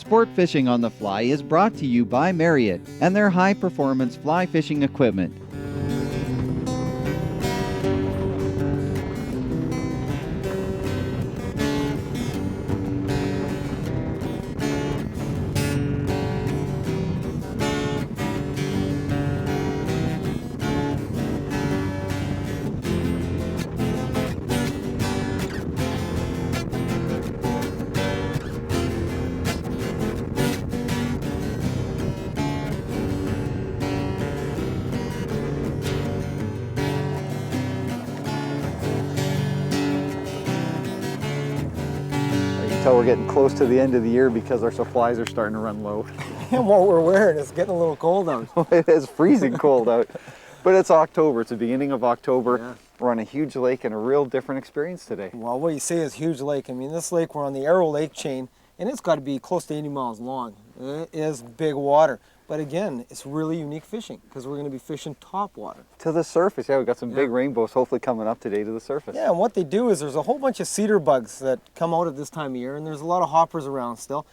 Sport Fishing on the Fly is brought to you by Marriott and their high-performance fly fishing equipment. We're getting close to the end of the year because our supplies are starting to run low. And what we're wearing is getting a little cold out. It is freezing cold out, but it's October. It's the beginning of October. Yeah. We're on a huge lake and a real different experience today. Well, what you say is huge lake. I mean, this lake, we're on the Arrow Lake chain, and it's got to be close to 80 miles long. It is big water. But again, it's really unique fishing because we're going to be fishing topwater. To the surface, yeah, we've got some big rainbows hopefully coming up today to the surface. Yeah, and what they do is there's a whole bunch of cedar bugs that come out at this time of year, and there's a lot of hoppers around still,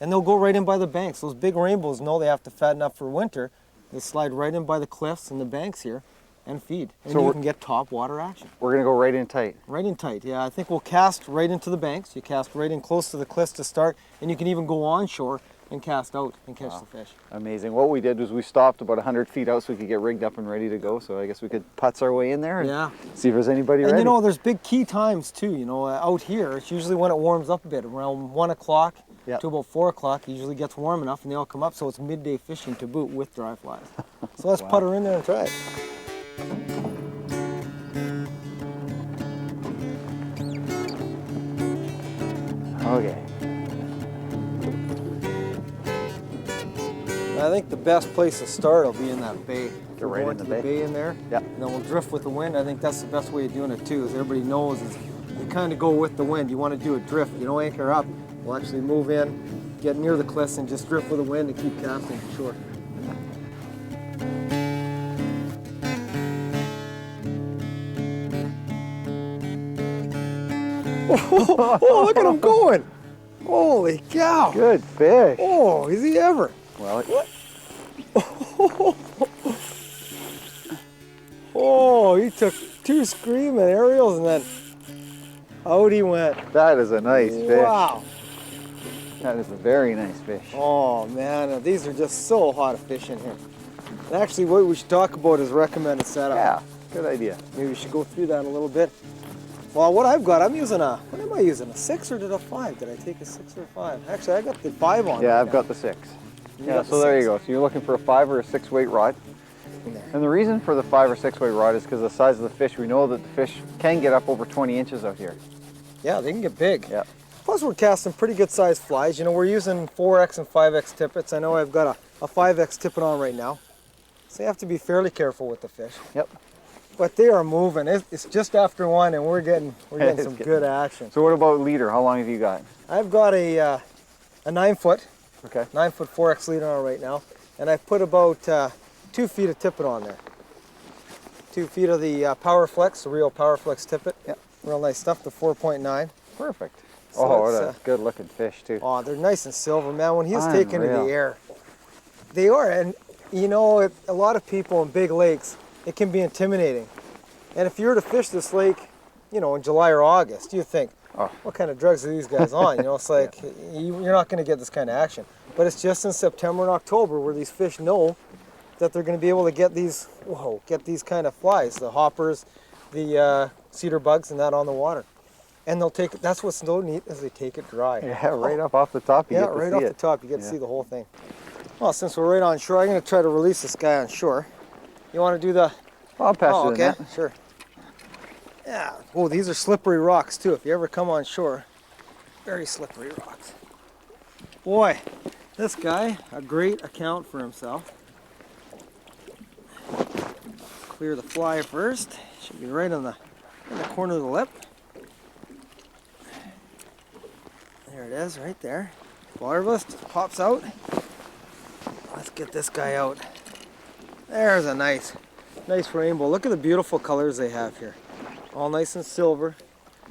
and they'll go right in by the banks. Those big rainbows know they have to fatten up for winter. They slide right in by the cliffs and the banks here and feed, and so you can get topwater action. We're going to go right in tight. Right in tight, yeah. I think we'll cast right into the banks. You cast right in close to the cliffs to start, and you can even go onshore and cast out and catch the fish. Amazing. What we did was we stopped about 100 feet out so we could get rigged up and ready to go. So I guess we could putz our way in there and see if there's anybody ready. And you know, there's big key times too. You know, out here, it's usually when it warms up a bit, around 1 o'clock to about 4 o'clock. It usually gets warm enough and they all come up. So it's midday fishing to boot with dry flies. So let's put her in there and try it. Okay. I think the best place to start will be in that bay. Get right in the bay in there. Yeah. And then we'll drift with the wind. I think that's the best way of doing it too, as everybody knows, is you kind of go with the wind. You want to do a drift. You don't anchor up. We'll actually move in, get near the cliffs, and just drift with the wind and keep casting for shore. Oh, look at him going. Holy cow. Good fish. Oh, is he ever? Well, oh, he took 2 screaming aerials and then out he went. That is a nice fish. Wow. That is a very nice fish. Oh man, these are just so hot to fish in here. And actually what we should talk about is recommended setup. Yeah, good idea. Maybe we should go through that a little bit. Well, what I've got, I'm using what am I using, a 6 or did a 5? Did I take a 6 or a 5? Actually, I got the 5 on. Yeah, I've got the 6. Yeah, so there you go. So you're looking for a 5 or a 6 weight rod. And the reason for the 5 or 6 weight rod is because of the size of the fish. We know that the fish can get up over 20 inches out here. Yeah, they can get big. Yeah. Plus we're casting pretty good sized flies. You know, we're using 4X and 5X tippets. I know I've got a 5X tippet on right now. So you have to be fairly careful with the fish. Yep. But they are moving. It's just after 1 and we're getting some good action. So what about leader? How long have you got? I've got a 9-foot. Okay. 9-foot 4X leader on right now. And I've put about 2 feet of tippet on there. 2 feet of the Power Flex, the real Power Flex tippet. Yeah. Real nice stuff, the 4.9. Perfect. So oh, what a good looking fish too. Oh, they're nice and silver, man. When he's taken to the air, they are. And you know, a lot of people in big lakes, it can be intimidating. And if you were to fish this lake, you know, in July or August, you think, what kind of drugs are these guys on? You know, it's like, you're not going to get this kind of action. but it's just in September and October where these fish know that they're going to be able to get these, kind of flies, the hoppers, the cedar bugs, and that on the water. And they'll take it. That's what's so neat is they take it dry. Yeah, right up off the top. You Yeah, get to right see off it. the top. You get to see the whole thing. Well, since we're right on shore, I'm going to try to release this guy on shore. You want to do the? I'll pass you the okay, net. sure. Yeah. Oh, these are slippery rocks too. If you ever come on shore, very slippery rocks. Boy, this guy, a great account for himself. Clear the fly first. Should be right in the corner of the lip. There it is, right there. Larvist pops out. Let's get this guy out. There's a nice rainbow. Look at the beautiful colors they have here. All nice and silver,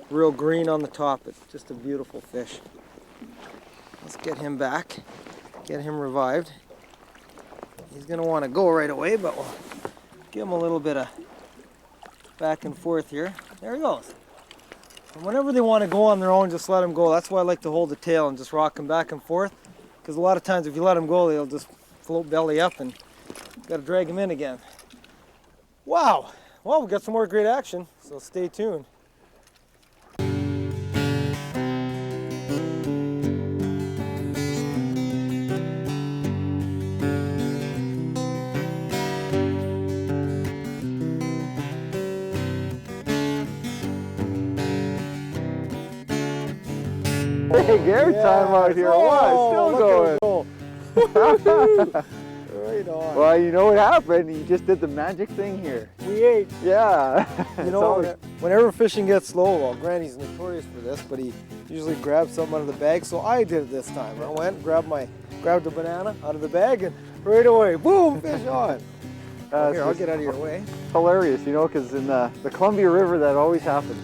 real green on the top. It's just a beautiful fish. Let's get him back, get him revived. He's gonna want to go right away, but we'll give him a little bit of back and forth here. There he goes. And whenever they want to go on their own, just let them go. That's why I like to hold the tail and just rock them back and forth. Because a lot of times if you let them go, they'll just float belly up and you got to drag them in again. Wow. Well, we've got some more great action, so stay tuned. Hey, Gary time out here. Wow, still going. Right on. Well, you know what happened? You just did the magic thing here. We ate. Yeah. You know, whenever fishing gets slow, well, Granny's notorious for this, but he usually grabs something out of the bag, so I did it this time. I went and grabbed a banana out of the bag, and right away, boom, fish on. Here, I'll get out of your way. Hilarious, you know, because in the Columbia River, that always happens.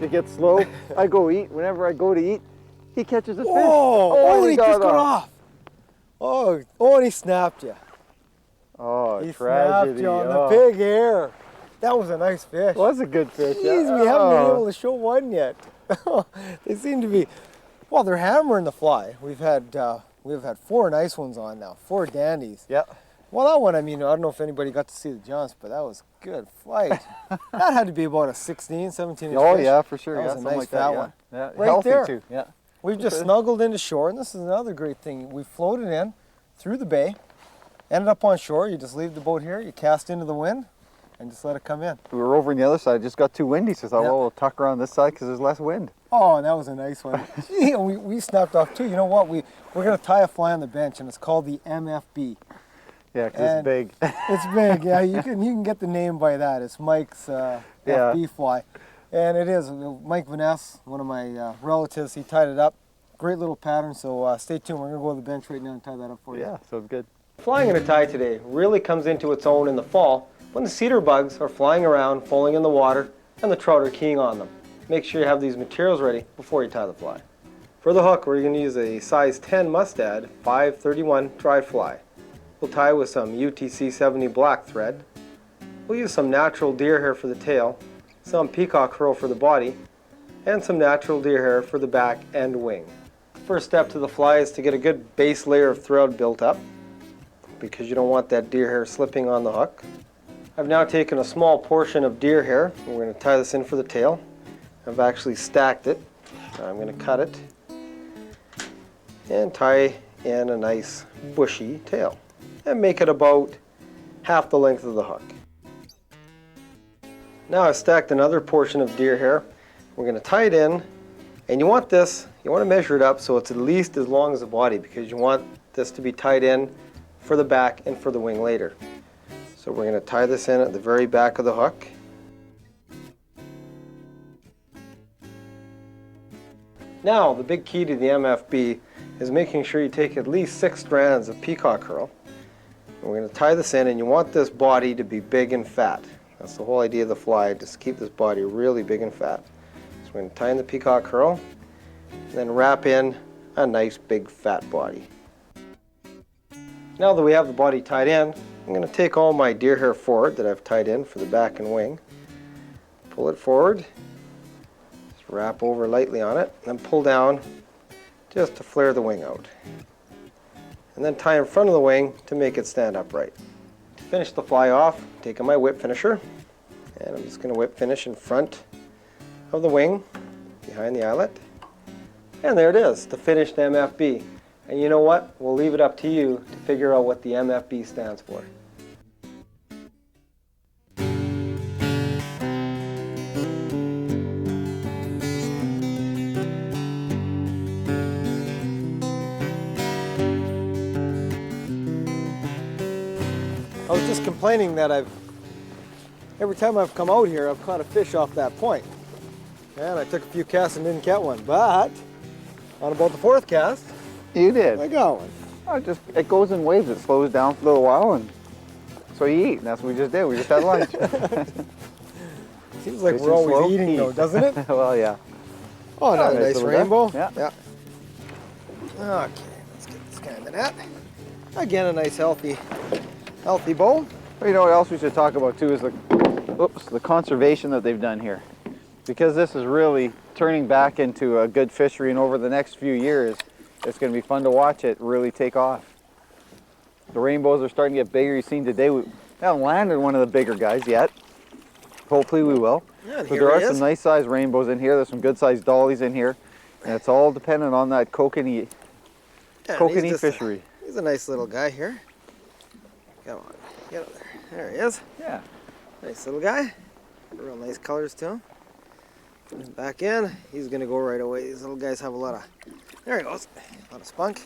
It gets slow. I go eat. Whenever I go to eat, he catches a fish. Oh, and he just got off. Oh, and he snapped you. Oh, he tragedy. Snapped you on the big hair. That was a nice fish. Was a good fish. Jeez, we haven't been able to show one yet. They seem to be, well, they're hammering the fly. We've had 4 nice ones on now, 4 dandies. Yeah. Well, that one, I mean, I don't know if anybody got to see the jumps, but that was good flight. That had to be about a 16, 17 inch Oh, fish. yeah, for sure. That yeah, was a something nice like that, fat yeah. one. Yeah, Right healthy there. too. Yeah. We've just snuggled into shore, and this is another great thing. We floated in through the bay, ended up on shore. You just leave the boat here, you cast into the wind, and just let it come in. We were over on the other side, just got too windy, so I thought, Yeah. well, we'll tuck around this side because there's less wind. Oh, and that was a nice one. Gee, we snapped off too. You know what? We're going to tie a fly on the bench, and it's called the MFB. Yeah, because it's big. It's big, yeah. You can get the name by that. It's Mike's FB fly. And it is. Mike Vaness, one of my relatives, he tied it up. Great little pattern, so stay tuned. We're going to go to the bench right now and tie that up for you. Yeah, sounds good. Flying in a tie today really comes into its own in the fall when the cedar bugs are flying around, falling in the water, and the trout are keying on them. Make sure you have these materials ready before you tie the fly. For the hook, we're going to use a size 10 Mustad 531 dry fly. We'll tie with some UTC 70 black thread. We'll use some natural deer hair for the tail, some peacock herl for the body, and some natural deer hair for the back and wing. First step to the fly is to get a good base layer of thread built up, because you don't want that deer hair slipping on the hook. I've now taken a small portion of deer hair, and we're going to tie this in for the tail. I've actually stacked it. I'm going to cut it and tie in a nice bushy tail and make it about half the length of the hook. Now I've stacked another portion of deer hair. We're going to tie it in, and you want to measure it up so it's at least as long as the body, because you want this to be tied in for the back and for the wing later. So we're going to tie this in at the very back of the hook. Now the big key to the MFB is making sure you take at least 6 strands of peacock herl. And we're going to tie this in, and you want this body to be big and fat. That's the whole idea of the fly, just keep this body really big and fat. So we're going to tie in the peacock herl, and then wrap in a nice big fat body. Now that we have the body tied in, I'm going to take all my deer hair forward that I've tied in for the back and wing, pull it forward, just wrap over lightly on it, and then pull down just to flare the wing out. and then tie in front of the wing to make it stand upright. To finish the fly off, taking my whip finisher, and I'm just going to whip finish in front of the wing, behind the eyelet. And there it is, the finished MFB. And you know what? We'll leave it up to you to figure out what the MFB stands for. I was just complaining that every time I've come out here, I've caught a fish off that point. And I took a few casts and didn't catch one, but on about the 4th cast, You did. I got one. Oh, it goes in waves. It slows down for a little while, and so you eat. And that's what we just did. We just had lunch. Seems like Fishing we're always slow, eating eat. though, doesn't it? Well, yeah. Oh, another nice nice little rainbow. guy. Yeah. Okay, let's get this guy in the net. Again, a nice healthy bow. Well, you know what else we should talk about too is the conservation that they've done here. Because this is really turning back into a good fishery, and over the next few years, it's going to be fun to watch it really take off. The rainbows are starting to get bigger. You've seen today, we haven't landed one of the bigger guys yet. Hopefully we will. Yeah, But there are some nice sized rainbows in here. There's some good sized dollies in here. And it's all dependent on that kokanee fishery. He's a nice little guy here. Come on, get up there. There he is. Yeah. Nice little guy. Real nice colors to him. And back in, he's gonna go right away. These little guys have a lot of, there he goes, a lot of spunk.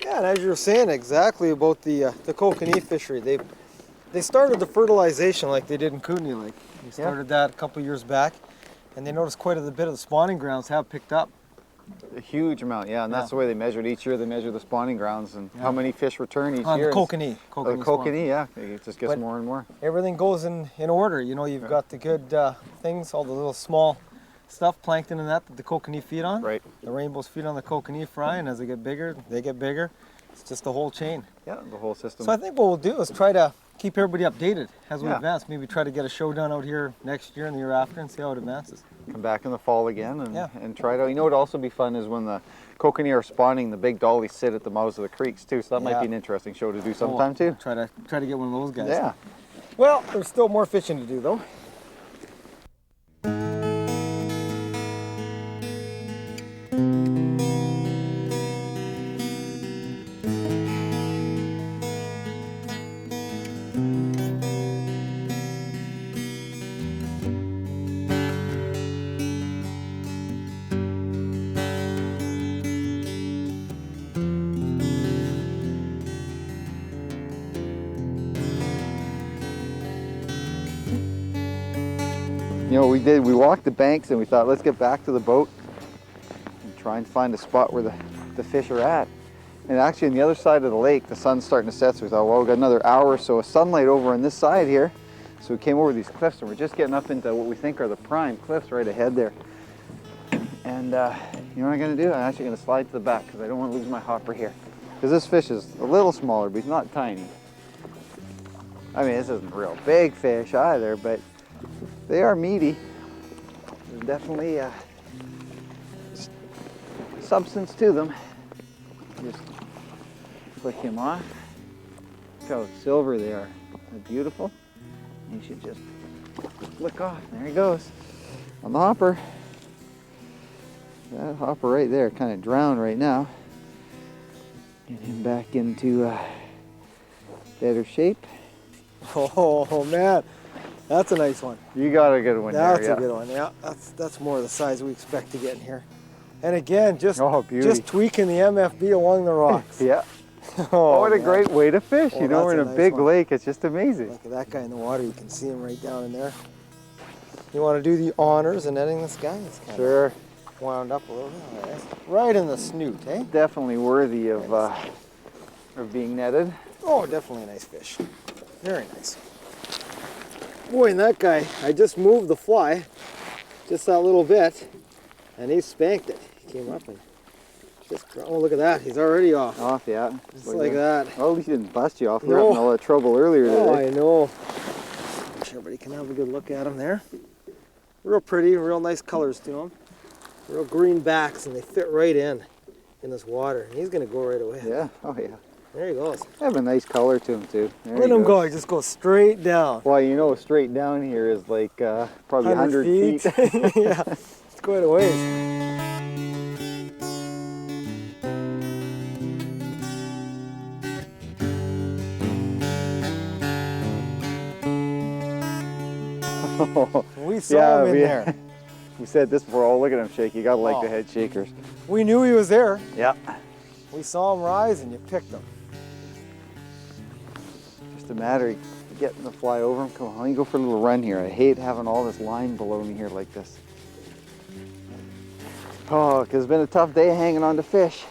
Yeah, and as you were saying exactly about the kokanee fishery, they started the fertilization like they did in Kootenai Lake. They started that a couple years back, and they noticed quite a bit of the spawning grounds have picked up. A huge amount, yeah, and that's the way they measured each year. They measure the spawning grounds and how many fish return each year. On the kokanee. The kokanee, yeah, it just gets more and more. Everything goes in order. You know, you've got the good things, all the little small stuff, plankton and that the kokanee feed on. Right. The rainbows feed on the kokanee fry, and as they get bigger, they get bigger. It's just the whole chain. Yeah, the whole system. So I think what we'll do is try to keep everybody updated as we advance. Maybe try to get a show done out here next year and the year after and see how it advances. Come back in the fall again and try it out. You know what would also be fun is when the kokanee are spawning, the big dollies sit at the mouths of the creeks too. So that might be an interesting show to do sometime too. Try to get one of those guys. Yeah. Well, there's still more fishing to do though. You know what we did? We walked the banks and we thought, let's get back to the boat and try and find a spot where the fish are at. And actually on the other side of the lake, the sun's starting to set, so we thought, well, we've got another hour or so of sunlight over on this side here. So we came over these cliffs and we're just getting up into what we think are the prime cliffs right ahead there. And you know what I'm gonna do? I'm actually gonna slide to the back because I don't want to lose my hopper here. Because this fish is a little smaller, but he's not tiny. I mean, this isn't a real big fish either, but they are meaty. There's definitely substance to them. Just flick him off. Look how silver they are. They're beautiful. You should just flick off. There he goes. On the hopper. That hopper right there kind of drowned right now. Get him back into better shape. Oh man. That's a nice one. You got a good one there. That's a good one. Yeah, that's more the size we expect to get in here. And again, just tweaking the MFB along the rocks. Yeah. Oh, what a great way to fish. You know, we're in a big lake. It's just amazing. Look at that guy in the water. You can see him right down in there. You want to do the honors in netting this guy? It's kind of wound up a little bit. Right in the snoot, eh? Definitely worthy of being netted. Oh, definitely a nice fish. Very nice. Boy, and that guy, I just moved the fly, just that little bit, and he spanked it. He came up and just, oh, look at that. He's already off. Off, yeah. Just like that. Well, at least he didn't bust you off. We were having all that trouble earlier today. Oh, I know. Everybody can have a good look at him there. Real pretty, real nice colors to him. Real green backs, and they fit right in this water. And he's going to go right away. Yeah, oh yeah. There he goes. They have a nice color to him too. There Let he him go. goes. He just goes straight down. Well, you know, straight down here is like probably 100 feet. Yeah, it's quite a ways. We saw him in there. We said this before. Oh, look at him shake. You gotta like the head shakers. We knew he was there. Yeah. We saw him rise and you picked him. Just a matter of getting the fly over him. Come on, let me go for a little run here. I hate having all this line below me here like this. Oh, because it's been a tough day hanging on to fish.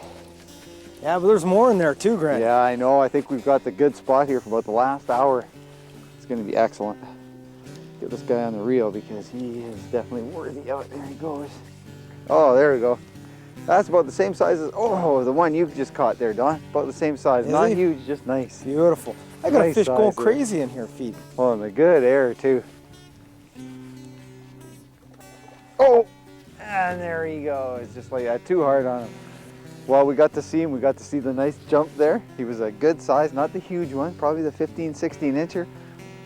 Yeah, but there's more in there too, Grant. Yeah, I know. I think we've got the good spot here for about the last hour. It's going to be excellent. Get this guy on the reel because he is definitely worthy of it. There he goes. Oh, there we go. That's about the same size as, oh, the one you've just caught there, Don. About the same size. Is Not he? huge, just nice. Beautiful. I got Nice a fish going size there. crazy in here feeding. Oh, and a good air too. Oh, and there he goes. Just like that, too hard on him. Well, we got to see him. We got to see the nice jump there. He was a good size, not the huge one, probably the 15, 16 incher.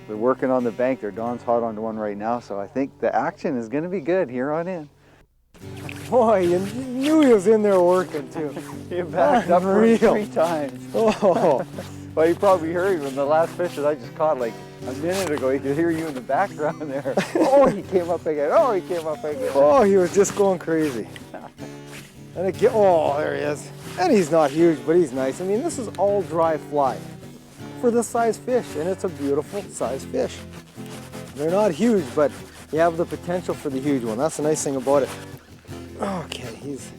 They're working on the bank there. Don's hot onto one right now, so I think the action is going to be good here on in. Boy, you knew he was in there working too. He backed up for Unreal. 3 times. Oh, Well, you probably heard him in the last fish that I just caught like a minute ago. You could hear you in the background there. Oh, he came up again. Oh, he came up again. oh, he was just going crazy. And again, oh, there he is. And he's not huge, but he's nice. I mean, this is all dry fly for this size fish, and it's a beautiful size fish. They're not huge, but you have the potential for the huge one. That's the nice thing about it. Okay, he's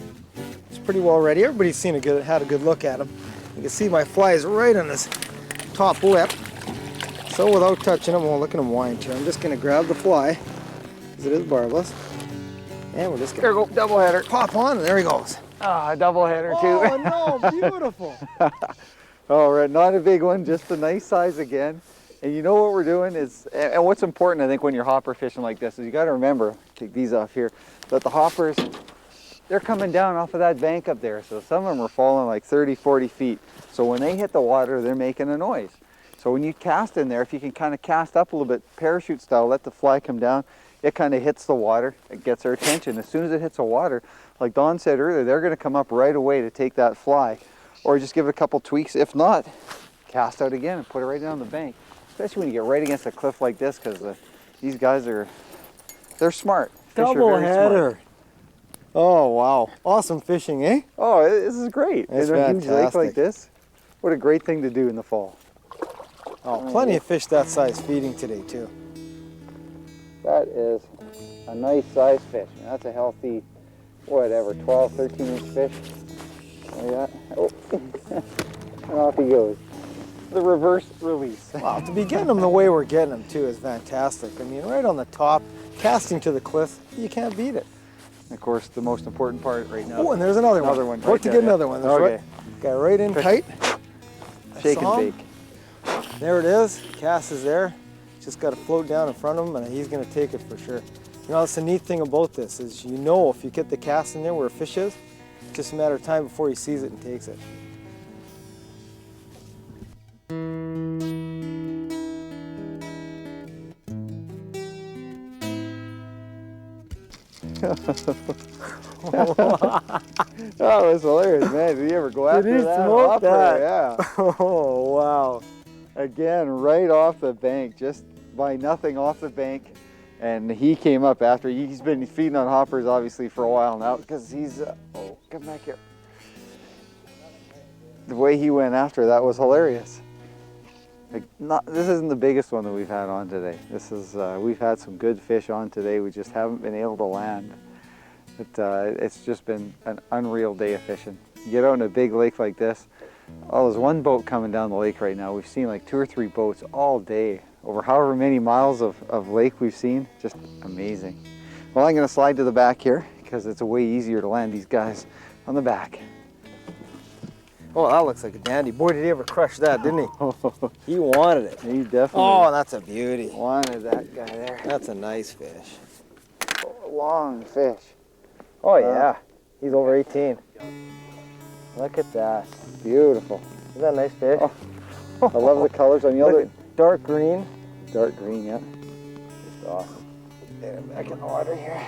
pretty well ready. Everybody's had a good look at him. You can see my fly is right on his top lip. So without touching him, well, look at him whine too. I'm just gonna grab the fly, because it is barbless. And we're just gonna There we go, double header. pop on, and there he goes. Ah, double header too. Oh no, beautiful. All right, not a big one, just a nice size again. And you know what we're doing is, and what's important I think when you're hopper fishing like this is you gotta remember, take these off here, that the hoppers, they're coming down off of that bank up there. So some of them are falling like 30, 40 feet. So when they hit the water, they're making a noise. So when you cast in there, if you can kind of cast up a little bit, parachute style, let the fly come down, it kind of hits the water, it gets their attention. As soon as it hits the water, like Don said earlier, they're gonna come up right away to take that fly. Or just give it a couple tweaks. If not, cast out again and put it right down the bank. Especially when you get right against a cliff like this, because these guys they're smart. Fish are Double very header. smart. Oh wow, awesome fishing, eh? Oh, this is great. It's in a huge lake fantastic. like this, what a great thing to do in the fall. Oh, plenty of fish that size feeding today too. That is a nice size fish. That's a healthy, whatever, 12, 13 inch fish. Like that. Oh, and off he goes. The reverse release. Wow, to be getting them the way we're getting them too is fantastic. I mean, right on the top, casting to the cliff, you can't beat it. Of course, the most important part right now. Oh, and there's another one. Another one Look right to there, get another one. There's Okay. Got right in tight. Shake saw and him. bake. There it is. Cast is there. Just got to float down in front of him, and he's going to take it for sure. You know, that's the neat thing about this is you know if you get the cast in there where a fish is, it's just a matter of time before he sees it and takes it. That was hilarious, man. Did you ever go after Did he that? smoke Hopper? that? Yeah. Oh, wow. Again, right off the bank, just by nothing off the bank. And he came up after. He's been feeding on hoppers obviously for a while now because he's, oh, come back here. The way he went after that was hilarious. Like, this isn't the biggest one that we've had on today. This is, we've had some good fish on today. We just haven't been able to land. But it's just been an unreal day of fishing. You get out in a big lake like this. Oh, there's one boat coming down the lake right now. We've seen like 2 or 3 boats all day. Over however many miles of lake we've seen. Just amazing. Well, I'm gonna slide to the back here because it's way easier to land these guys on the back. Oh, that looks like a dandy. Boy, did he ever crush that, didn't he? He wanted it. He definitely Oh, that's a beauty. wanted that guy there. That's a nice fish. Long fish. Oh, yeah. He's over 18. Look at that. Beautiful. Isn't that a nice fish? Oh. I love the colors on the Look other. at dark green. Dark green, yeah. Just awesome. Get him back in the water here.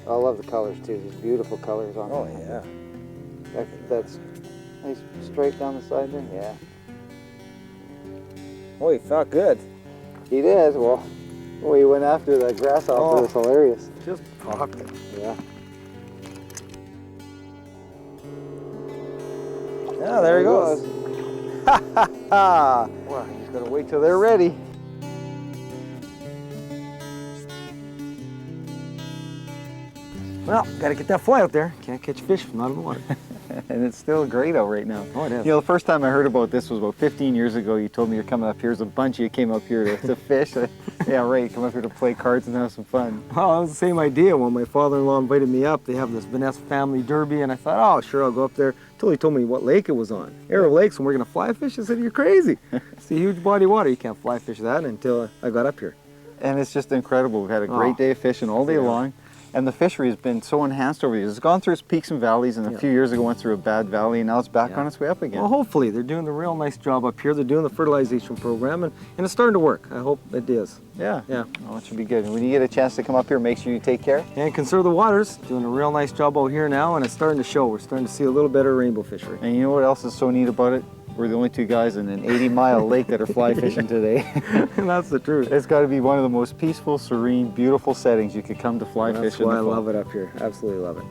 I love the colors too. These beautiful colors on Oh it. yeah. That's nice straight down the side there. Yeah. Oh, he felt good. He did. Well, we went after that grasshopper. Oh. It was hilarious. Just popped it. Yeah. Yeah, there he goes. Ha ha ha! Well, you just gotta wait till they're ready. Well, gotta get that fly out there. Can't catch fish from out of the water. And it's still great out right now. Oh, it is. You know, the first time I heard about this was about 15 years ago. You told me you're coming up here. There's a bunch of you came up here to fish. Yeah, right. Come up here to play cards and have some fun. Well, it was the same idea when my father-in-law invited me up. They have this Vanessa family derby, and I thought, oh, sure, I'll go up there. Until he told me what lake it was on. Arrow Lakes, and we're gonna fly fish. I said, you're crazy. It's a huge body of water. You can't fly fish that until I got up here. And it's just incredible. We've had a great day of fishing all day long. And the fishery has been so enhanced over the years. It's gone through its peaks and valleys, and a few years ago went through a bad valley, and now it's back on its way up again. Well, hopefully. They're doing a real nice job up here. They're doing the fertilization program, and it's starting to work. I hope it is. Yeah. Yeah. Well, it should be good. And when you get a chance to come up here, make sure you take care. And conserve the waters. Doing a real nice job out here now, and it's starting to show. We're starting to see a little better rainbow fishery. And you know what else is so neat about it? We're the only two guys in an 80-mile lake that are fly fishing today. And that's the truth. It's got to be one of the most peaceful, serene, beautiful settings you could come to fly That's fishing. why I love it up here. Absolutely love it.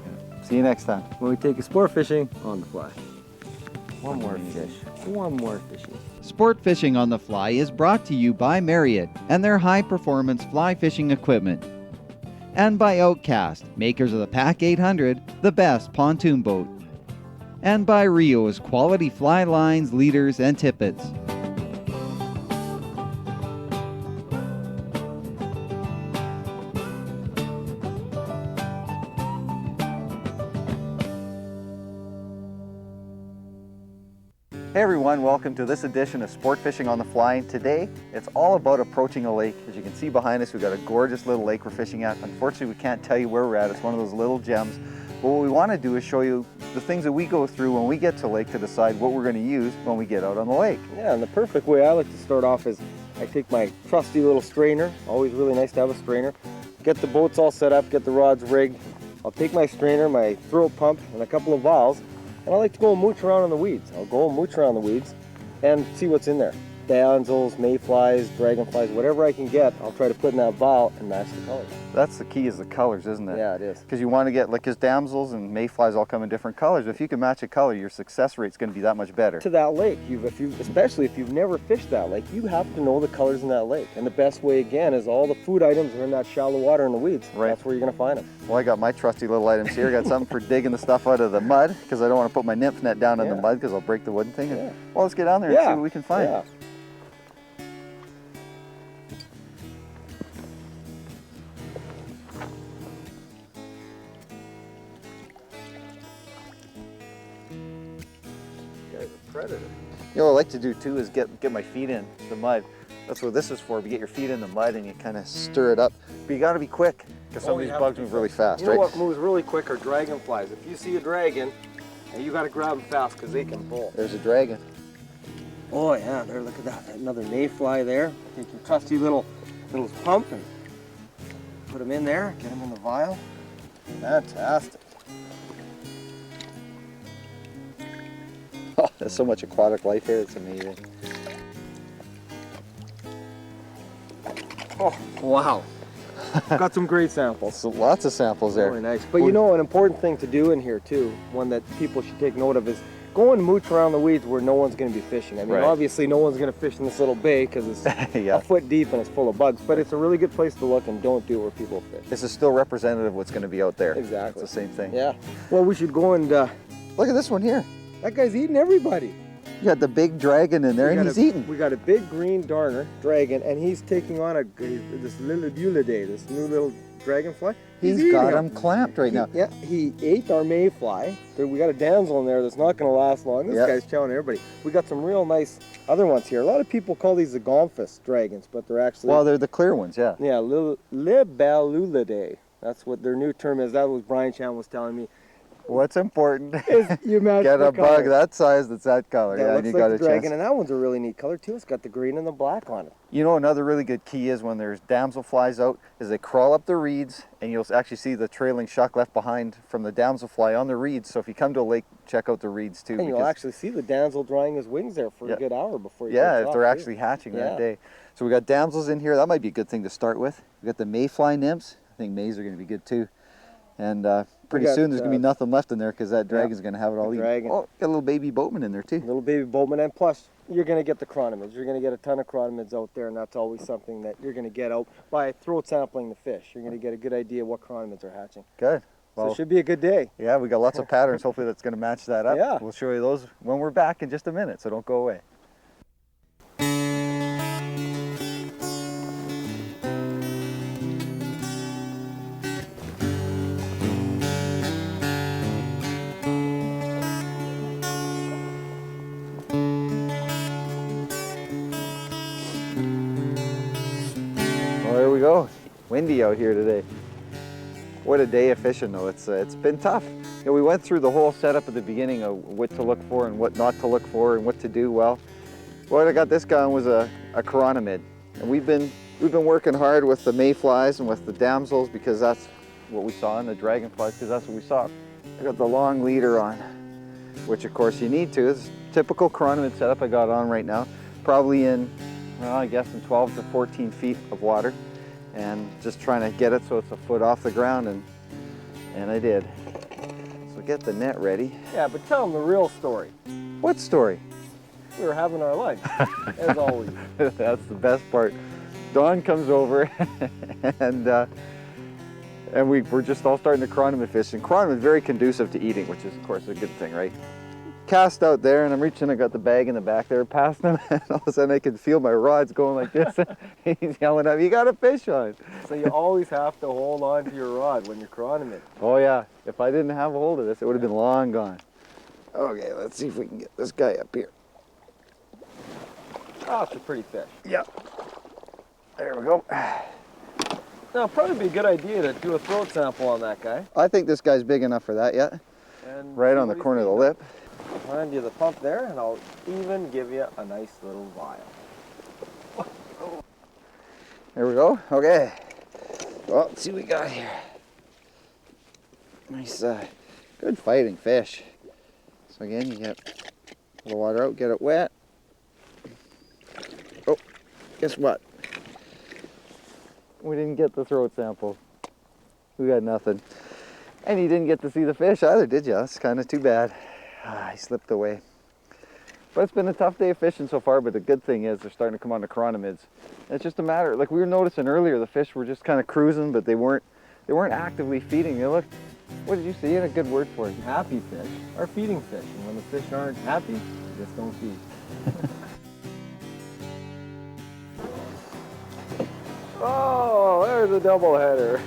See you next time. When we take you sport fishing on the fly. One more fish. One more fishy. Sport Fishing on the Fly is brought to you by Marriott and their high-performance fly fishing equipment. And by Outcast, makers of the Pack 800, the best pontoon boat. And by Rio's quality fly lines, leaders, and tippets. Hey everyone, welcome to this edition of Sport Fishing on the Fly. Today, it's all about approaching a lake. As you can see behind us, we've got a gorgeous little lake we're fishing at. Unfortunately, we can't tell you where we're at. It's one of those little gems. But what we want to do is show you the things that we go through when we get to lake to decide what we're going to use when we get out on the lake. Yeah, and the perfect way I like to start off is I take my trusty little strainer. Always really nice to have a strainer. Get the boats all set up, get the rods rigged. I'll take my strainer, my throat pump, and a couple of valves, and I like to go and mooch around in the weeds. I'll go and mooch around the weeds and see what's in there. Damsels, mayflies, dragonflies, whatever I can get, I'll try to put in that valve and match the colors. That's the key, is the colors, isn't it? Yeah, it is. Because you want to get, like, his damsels and mayflies all come in different colors. If you can match a color, your success rate's going to be that much better. To that lake, especially if you've never fished that lake, you have to know the colors in that lake. And the best way, again, is all the food items are in that shallow water in the weeds. Right. That's where you're going to find them. Well, I got my trusty little items here. I got something for digging the stuff out of the mud, because I don't want to put my nymph net down in the mud, because I'll break the wooden thing. And, well, let's get down there and see what we can find. Yeah. Predator. You know what I like to do too is get my feet in the mud. That's what this is for. You get your feet in the mud and you kind of stir it up. But you got to be quick, because some of these bugs move really fast, You know what moves really quick are dragonflies. If you see a dragon, you got to grab them fast because they can pull. There's a dragon. Oh yeah, there, look at that. Another mayfly there. Take your trusty little pump and put them in there. Get them in the vial. Fantastic. Oh, there's so much aquatic life here, it's amazing. Oh, wow. Got some great samples. So lots of samples there. Very nice. But you know, an important thing to do in here too, one that people should take note of, is go and mooch around the weeds where no one's going to be fishing. I mean, obviously no one's going to fish in this little bay because it's a foot deep and it's full of bugs, but it's a really good place to look, and don't do it where people fish. This is still representative of what's going to be out there. Exactly. It's the same thing. Yeah. Well, we should go and... look at this one here. That guy's eating everybody. You got the big dragon in there, and he's eating. We got a big green darner dragon, and he's taking on this little Bulidae, this new little dragonfly. He's got him clamped right now. Yeah, he ate our mayfly. We got a damsel in there that's not going to last long. This guy's chowing everybody. We got some real nice other ones here. A lot of people call these the Gomphus dragons, but they're actually... Well, they're the clear ones, yeah. Yeah, Libellulidae. That's what their new term is. That was Brian Chan was telling me. What's important is you match get the a bug color. that size that's that color. That Yeah, looks and you like got the a dragon, chance. and that one's a really neat color too. It's got the green and the black on it. You know, another really good key is when there's damselflies out, is they crawl up the reeds, and you'll actually see the trailing shuck left behind from the damselfly on the reeds. So if you come to a lake, check out the reeds too. And you'll actually see the damsel drying his wings there for a good hour before he yeah, takes if off, they're too. actually hatching that day. So we got damsels in here. That might be a good thing to start with. We got the mayfly nymphs. I think mays are going to be good too. And pretty soon there's going to be nothing left in there because that dragon's going to have it all eaten. Oh, got a little baby boatman in there too. Little baby boatman, and plus you're going to get the chironomids. You're going to get a ton of chironomids out there, and that's always something that you're going to get out by throat sampling the fish. You're going to get a good idea what chironomids are hatching. Good. Well, so it should be a good day. Yeah, we got lots of patterns. Hopefully that's going to match that up. Yeah. We'll show you those when we're back in just a minute, so don't go away. Well, there we go. Windy out here today. What a day of fishing though. It's been tough. You know, we went through the whole setup at the beginning of what to look for and what not to look for and what to do. Well, what I got this guy on was a Chironomid. And we've been working hard with the mayflies and with the damsels because that's what we saw, and the dragonflies because that's what we saw. I got the long leader on, which of course you need to. It's typical Chironomid setup I got on right now. Probably in, well, I guess in 12 to 14 feet of water. And just trying to get it so it's a foot off the ground, and I did. So get the net ready. Yeah, but tell them the real story. What story? We were having our lunch, as always. That's the best part. Dawn comes over, and we're just all starting to chironomid fish. And chironomid is very conducive to eating, which is of course a good thing, right? Cast out there, and I'm reaching, I got the bag in the back there past him, and all of a sudden I can feel my rods going like this. He's yelling at me, "You got a fish on." So you always have to hold on to your rod when you're chironomid. Oh yeah, if I didn't have a hold of this, it would have been long gone. Okay, let's see if we can get this guy up here. Oh, it's a pretty fish. Yep. There we go. Now, it'd probably be a good idea to do a throat sample on that guy. I think this guy's big enough for that yet. And right on the corner of the lip. I'll hand you the pump there, and I'll even give you a nice little vial. There we go. Okay. Well, let's see what we got here. Nice, good fighting fish. So again, you get the water out, get it wet. Oh, guess what? We didn't get the throat sample. We got nothing. And you didn't get to see the fish either, did you? That's kind of too bad. He slipped away. But it's been a tough day of fishing so far, but the good thing is they're starting to come on to chironomids. It's just a matter, like we were noticing earlier, the fish were just kind of cruising, but they weren't actively feeding. They looked, what did you say? You had a good word for it. Happy fish are feeding fish, and when the fish aren't happy, they just don't feed. Oh, there's a double header.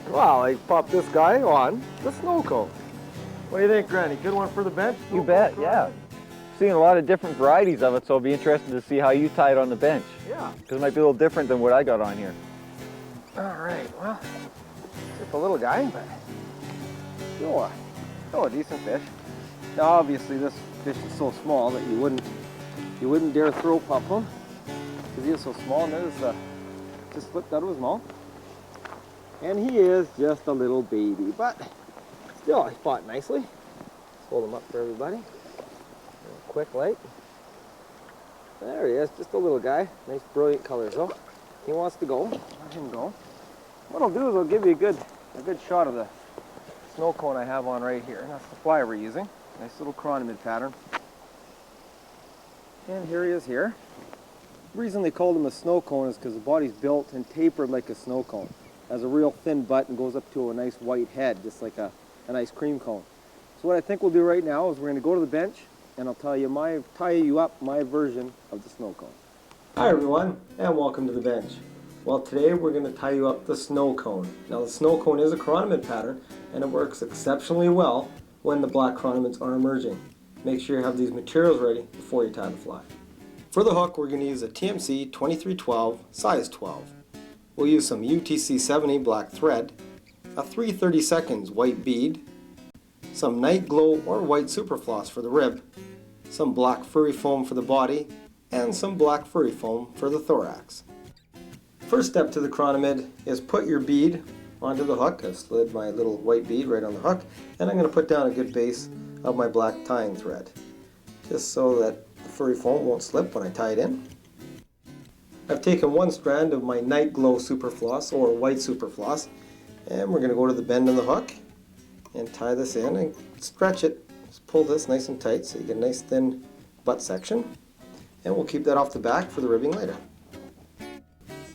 Wow, I popped this guy on the snow cone. What do you think, Granny? Good one for the bench? You bet, yeah. Seeing a lot of different varieties of it, so it'll be interesting to see how you tie it on the bench. Yeah. Because it might be a little different than what I got on here. All right, well, just a little guy, but still a decent fish. Now, obviously, this fish is so small that you wouldn't dare throw pump him because he is so small, and there's just slipped out of his mouth. And he is just a little baby, but still, he fought nicely. Let's hold him up for everybody. Quick light. There he is, just a little guy. Nice, brilliant colors, though. He wants to go. Let him go. What I'll do is I'll give you a good shot of the snow cone I have on right here. That's the fly we're using. Nice little chironomid pattern. And here he is here. The reason they called him a snow cone is because the body's built and tapered like a snow cone. Has a real thin butt and goes up to a nice white head, just like an ice cream cone. So what I think we'll do right now is we're going to go to the bench, and I'll tie you up my version of the snow cone. Hi everyone, and welcome to the bench. Well, today we're going to tie you up the snow cone. Now the snow cone is a chironomid pattern, and it works exceptionally well when the black chironomids are emerging. Make sure you have these materials ready before you tie the fly. For the hook, we're going to use a TMC 2312 size 12. We'll use some UTC 70 black thread, a 3/32 seconds white bead, some Night Glow or white superfloss for the rib, some black furry foam for the body, and some black furry foam for the thorax. First step to the Chironomid is put your bead onto the hook. I've slid my little white bead right on the hook, and I'm going to put down a good base of my black tying thread, just so that the furry foam won't slip when I tie it in. I've taken one strand of my Night Glow superfloss or white superfloss, and we're going to go to the bend in the hook and tie this in and stretch it. Just pull this nice and tight so you get a nice thin butt section, and we'll keep that off the back for the ribbing later.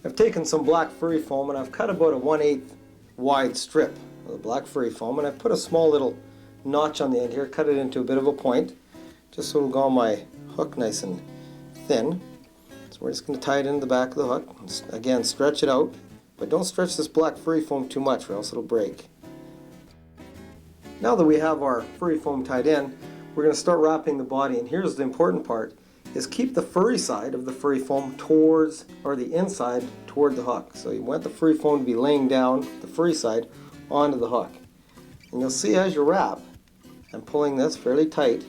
I've taken some black furry foam and I've cut about a 1/8 wide strip of the black furry foam, and I've put a small little notch on the end here, cut it into a bit of a point, just so it'll go on my hook nice and thin. So we're just going to tie it into the back of the hook. Again, stretch it out, but don't stretch this black furry foam too much or else it'll break. Now that we have our furry foam tied in, we're going to start wrapping the body, and here's the important part, is keep the furry side of the furry foam towards, or the inside toward the hook. So you want the furry foam to be laying down the furry side onto the hook. And you'll see as you wrap, I'm pulling this fairly tight,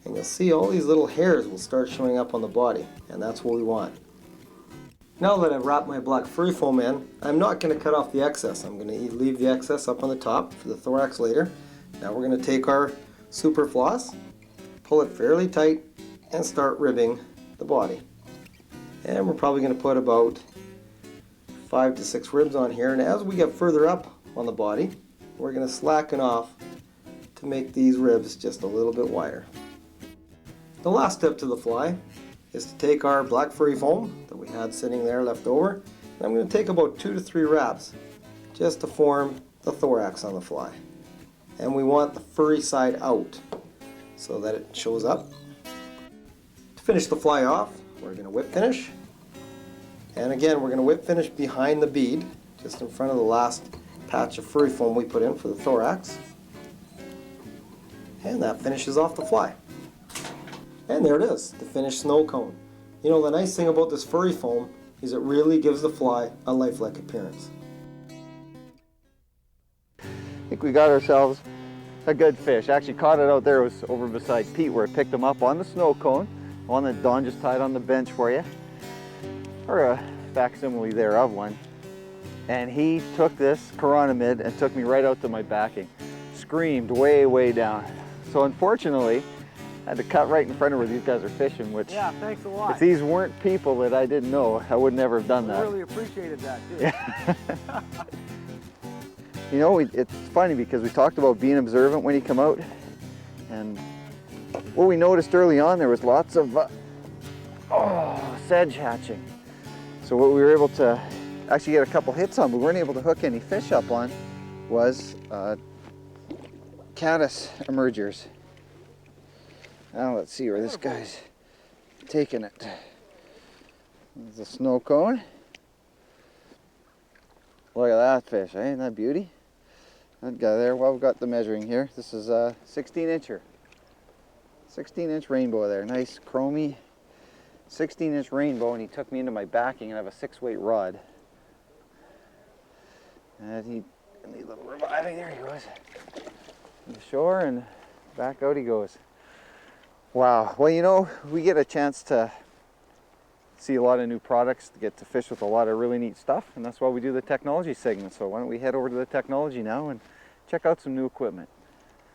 and you'll see all these little hairs will start showing up on the body, and that's what we want. Now that I've wrapped my black furry foam in, I'm not going to cut off the excess. I'm going to leave the excess up on the top for the thorax later. Now we're going to take our super floss, pull it fairly tight, and start ribbing the body. And we're probably going to put about 5 to 6 ribs on here, and as we get further up on the body, we're going to slacken off to make these ribs just a little bit wider. The last step to the fly is to take our black furry foam that we had sitting there left over, and I'm going to take about 2 to 3 wraps just to form the thorax on the fly. And we want the furry side out so that it shows up. To finish the fly off, we're going to whip finish, and again we're going to whip finish behind the bead, just in front of the last patch of furry foam we put in for the thorax, and that finishes off the fly. And there it is, the finished snow cone. You know, the nice thing about this furry foam is it really gives the fly a lifelike appearance. I think we got ourselves a good fish. Actually caught it out there. It was over beside Pete where I picked him up on the snow cone, one that Don just tied on the bench for you, or a facsimile there of one. And he took this Chironomid and took me right out to my backing. Screamed way, way down. So unfortunately, I had to cut right in front of where these guys are fishing, which, Yeah, thanks a lot. if these weren't people that I didn't know, I would never have done that. I really appreciated that too. Yeah. You know, it's funny because we talked about being observant when you come out, and what we noticed early on, there was lots of sedge hatching. So what we were able to actually get a couple hits on, but we weren't able to hook any fish up on, was caddis emergers. Now let's see where this guy's taking it. There's a snow cone. Look at that fish, eh? Isn't that beauty? That guy there, well, we've got the measuring here. This is a 16-incher. 16-inch rainbow there, nice chromy 16-inch rainbow, and he took me into my backing, and I have a 6-weight rod. And he need a little reviving, there he goes. On the shore, and back out he goes. Wow, well, you know, we get a chance to see a lot of new products, to get to fish with a lot of really neat stuff, and that's why we do the technology segment. So why don't we head over to the technology now and check out some new equipment.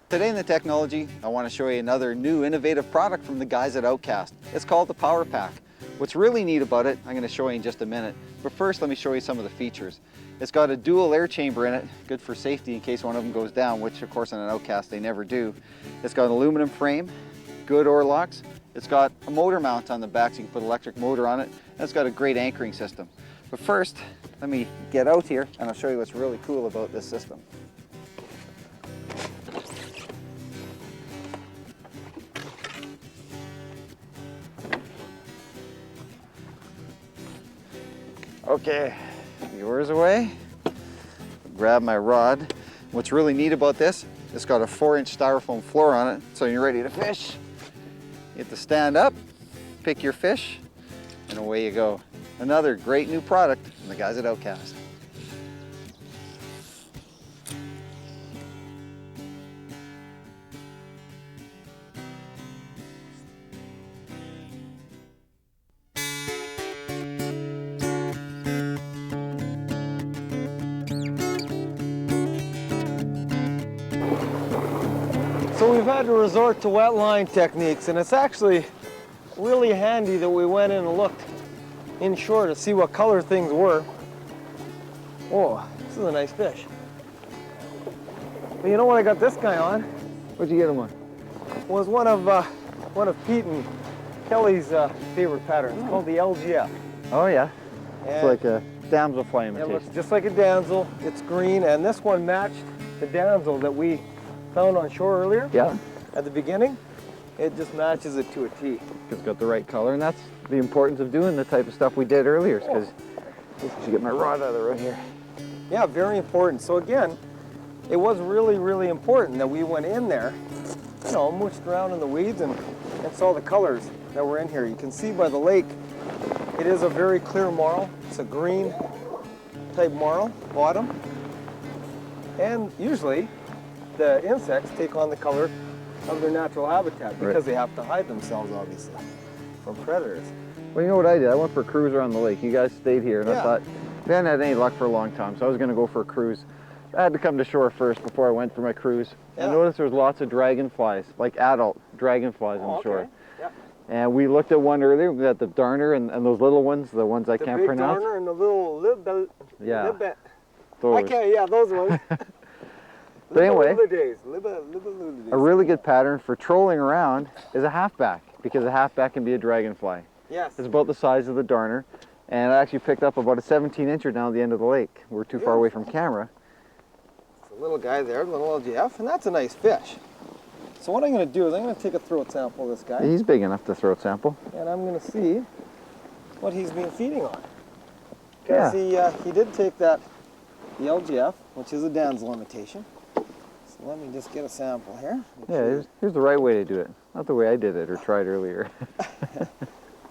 Today in the technology, I want to show you another new innovative product from the guys at Outcast. It's called the Power Pack. What's really neat about it, I'm going to show you in just a minute, but first let me show you some of the features. It's got a dual air chamber in it, good for safety in case one of them goes down, which of course on an Outcast they never do. It's got an aluminum frame, good oar locks. It's got a motor mount on the back so you can put an electric motor on it, and it's got a great anchoring system. But first, let me get out here and I'll show you what's really cool about this system. Okay, the oars away, grab my rod. What's really neat about this, it's got a 4-inch styrofoam floor on it, so you're ready to fish. You have to stand up, pick your fish, and away you go. Another great new product from the guys at Outcast. had to resort to wet line techniques, and it's actually really handy that we went in and looked inshore to see what color things were. Oh, this is a nice fish. But you know what I got this guy on? What'd you get him on? Was one of Pete and Kelly's favorite patterns, called the LGF. Oh yeah. And It's like a damselfly it imitation. looks just like a damsel. It's green, and this one matched the damsel that we found on shore earlier. Yeah. At the beginning, it just matches it to a T. It's got the right color, and that's the importance of doing the type of stuff we did earlier. Because I should get my rod out of the road here. Yeah, very important. So again, it was really, really important that we went in there, you know, mooched around in the weeds and saw the colors that were in here. You can see by the lake, it is a very clear marl. It's a green type marl bottom. And usually the insects take on the color of their natural habitat because they have to hide themselves, obviously, from predators. Well, you know what I did? I went for a cruise around the lake. You guys stayed here, and I thought, we hadn't had any luck for a long time, so I was going to go for a cruise. I had to come to shore first before I went for my cruise. I noticed there was lots of dragonflies, like adult dragonflies on the shore. Yeah. And we looked at one earlier. We got the darner and those little ones, the ones I can't pronounce. The big darner and the little Yeah. I can't, yeah, those ones. But anyway, A a really good pattern for trolling around is a halfback, because a halfback can be a dragonfly. Yes. It's about the size of the darner, and I actually picked up about a 17-incher down at the end of the lake. We're too far away from camera. It's a little guy there, little LGF, and that's a nice fish. So what I'm going to do is I'm going to take a throat sample of this guy, He's big enough to throat sample. and I'm going to see what he's been feeding on. Yeah. Because he did take the LGF, which is a damsel imitation. So let me just get a sample here. Yeah, here's the right way to do it. Not the way I did it or tried earlier.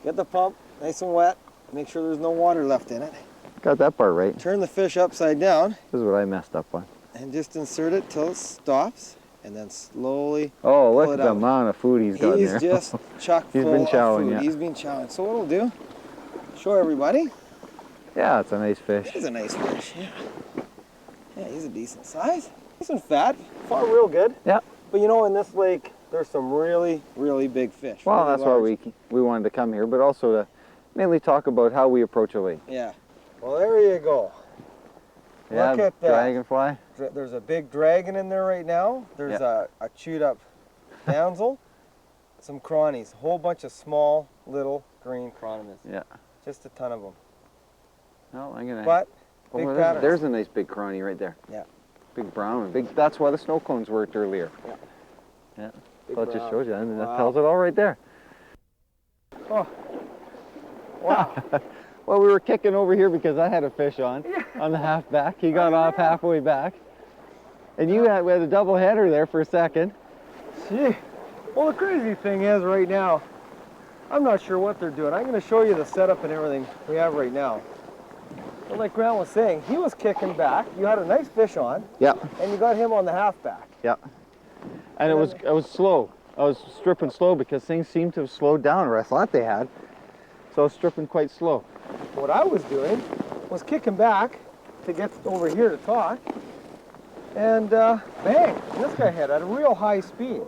Get the pump nice and wet. Make sure there's no water left in it. Got that part right. Turn the fish upside down This is what I messed up on. and just insert it till it stops, and then slowly Oh, look pull at it the out. amount of food he's got He's there. just chock He's full been of chowing, food. yeah. He's been chowing. So what we'll do, show everybody. Yeah, it's a nice fish. He's a nice fish, yeah. Yeah, he's a decent size. Decent fat, fought real good. Yeah. But you know, in this lake, there's some really, really big fish. Well, really that's large. why we wanted to come here, but also to mainly talk about how we approach a lake. Yeah. Well, there you go. Yeah, Look at that. dragonfly. There's a big dragon in there right now. There's a chewed up damsel, some cronies, a whole bunch of small little green chironomids. Yeah. Just a ton of them. No, I'm gonna. But big patterns. There's a nice big crony right there. Yeah. Big brown. Big. That's why the snow cones worked earlier. Yeah. Yeah. Big That just brown. shows you, and that Wow. tells it all right there. Oh. Wow. Well, we were kicking over here because I had a fish on the halfback. He got off halfway back, and we had a double header there for a second. Gee. Well, the crazy thing is right now, I'm not sure what they're doing. I'm going to show you the setup and everything we have right now. But like Grant was saying, he was kicking back. You had a nice fish on, Yeah. and you got him on the halfback. Yeah. And it was slow. I was stripping slow because things seemed to have slowed down, or I thought they had. So I was stripping quite slow. What I was doing was kicking back to get over here to talk, and bang, this guy had at a real high speed,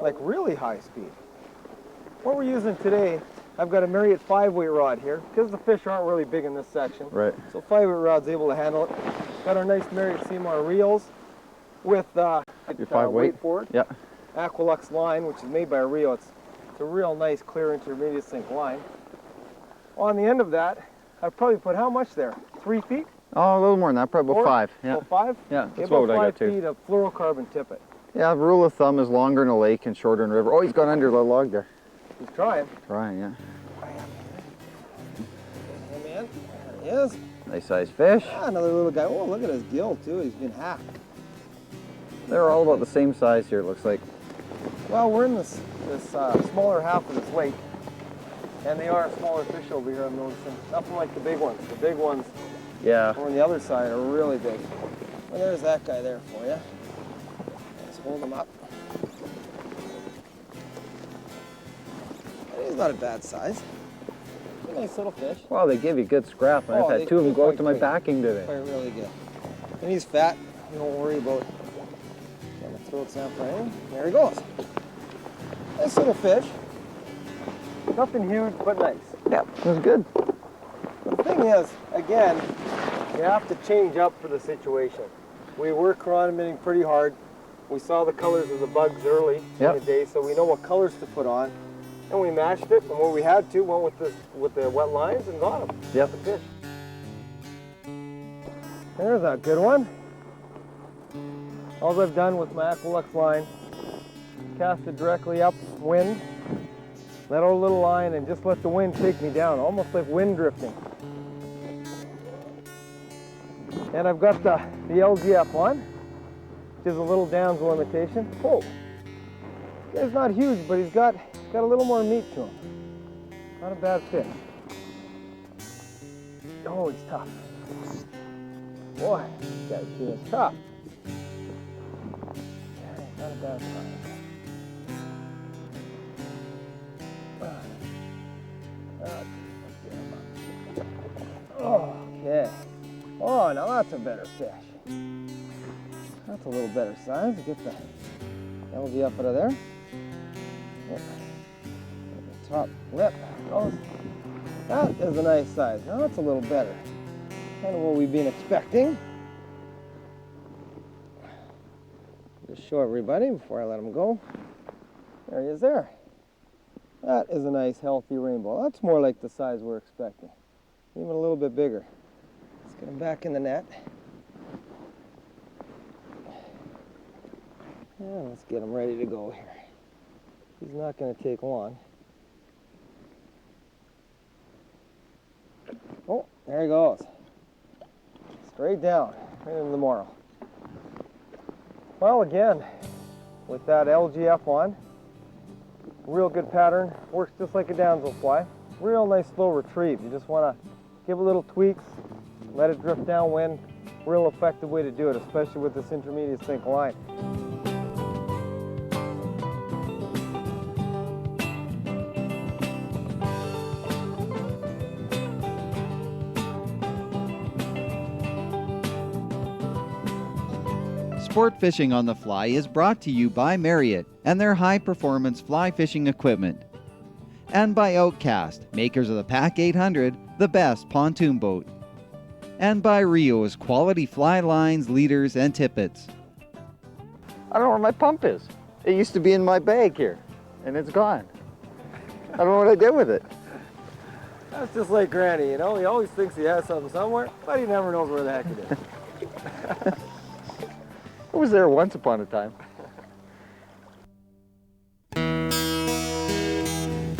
like really high speed. What we're using today, I've got a Marriott 5-weight rod here, because the fish aren't really big in this section. Right. So 5-weight rod's able to handle it. Got our nice Marriott Seymour reels with Your 5-weight? weight forward. Yeah. Aqualux line, which is made by Rio. It's a real nice clear intermediate sink line. On the end of that, I've probably put how much there? 3 feet? Oh, a little more than that, probably about 4? 5. Yeah. About 5? Yeah, that's about what I 5 got too. feet of fluorocarbon tippet. Yeah, rule of thumb is longer in a lake and shorter in a river. Oh, he's got under the log there. He's trying. Trying, yeah. Hey man, there he is. Nice sized fish. Ah, another little guy. Oh, look at his gill too. He's been hacked. They're all about the same size here, it looks like. Well, we're in this smaller half of this lake, and they are smaller fish over here. I'm noticing. Nothing like the big ones. The big ones Yeah. over on the other side are really big. Well, there's that guy there for you. Let's hold him up. He's not a bad size. He's a nice little fish. Well, they give you good scrap. Oh, I've they had 2 of them do go out fight to my great. backing today. They're really good. And he's fat. You don't worry about getting a throat sample. There he goes. Nice little fish. Nothing huge, but nice. Yep, it was good. The thing is, again, you have to change up for the situation. We were chironomiding pretty hard. We saw the colors of the bugs early in the day, so we know what colors to put on. And we matched it, and when we had to, went with the wet lines and got them. Yep. The fish. There's a good one. All I've done with my Aqualux line, cast it directly upwind, let out a little line, and just let the wind take me down, almost like wind drifting. And I've got the LGF on, which is a little damsel imitation. Oh, this guy's not huge, but he's got a little more meat to him. Not a bad fish. Oh, he's tough. Boy, this guy's feeling tough. Okay, not a bad size. Okay. Oh, now that's a better fish. That's a little better size. Get the LG up out of there. Oh, the top lip. Oh, that is a nice size. Now that's a little better. Kind of what we've been expecting. Just show everybody before I let him go. There he is there. That is a nice healthy rainbow. That's more like the size we're expecting. Even a little bit bigger. Let's get him back in the net. And let's get him ready to go here. He's not going to take long. Oh, there he goes. Straight down, right into the marl. Well, again, with that LGF on, real good pattern, works just like a damselfly. Real nice slow retrieve. You just want to give it little tweaks, let it drift downwind. Real effective way to do it, especially with this intermediate sink line. Sport Fishing on the Fly is brought to you by Marriott and their high-performance fly fishing equipment. And by Outcast, makers of the Pack 800, the best pontoon boat. And by Rio's quality fly lines, leaders, and tippets. I don't know where my pump is. It used to be in my bag here, and it's gone. I don't know what I did with it. That's just like Granny, you know? He always thinks he has something somewhere, but he never knows where the heck it is. It was there once upon a time.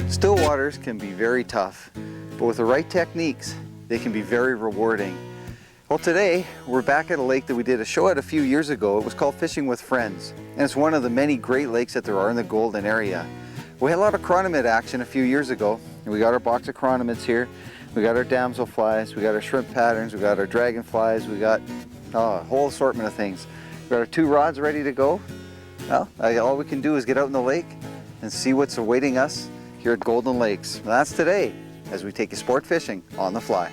Still waters can be very tough, but with the right techniques, they can be very rewarding. Well, today we're back at a lake that we did a show at a few years ago. It was called Fishing with Friends, and it's one of the many great lakes that there are in the Golden area. We had a lot of chironomid action a few years ago, and we got our box of chironomids here. We got our damselflies, we got our shrimp patterns, we got our dragonflies, we got a whole assortment of things. We got our 2 rods ready to go. Well, all we can do is get out in the lake and see what's awaiting us here at Golden Lakes. And that's today, as we take you sport fishing on the fly.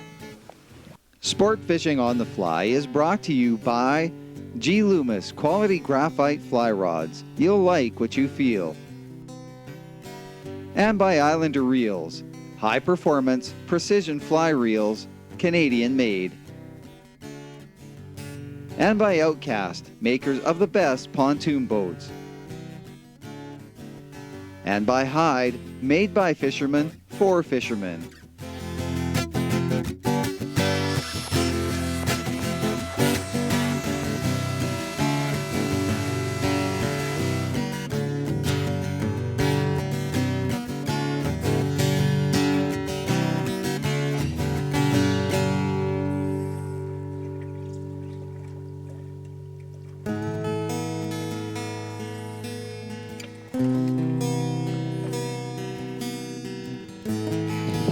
Sport Fishing on the Fly is brought to you by G. Loomis Quality Graphite Fly Rods. You'll like what you feel. And by Islander Reels, high performance, precision fly reels, Canadian made. And by Outcast, makers of the best pontoon boats. And by Hyde, made by fishermen for fishermen.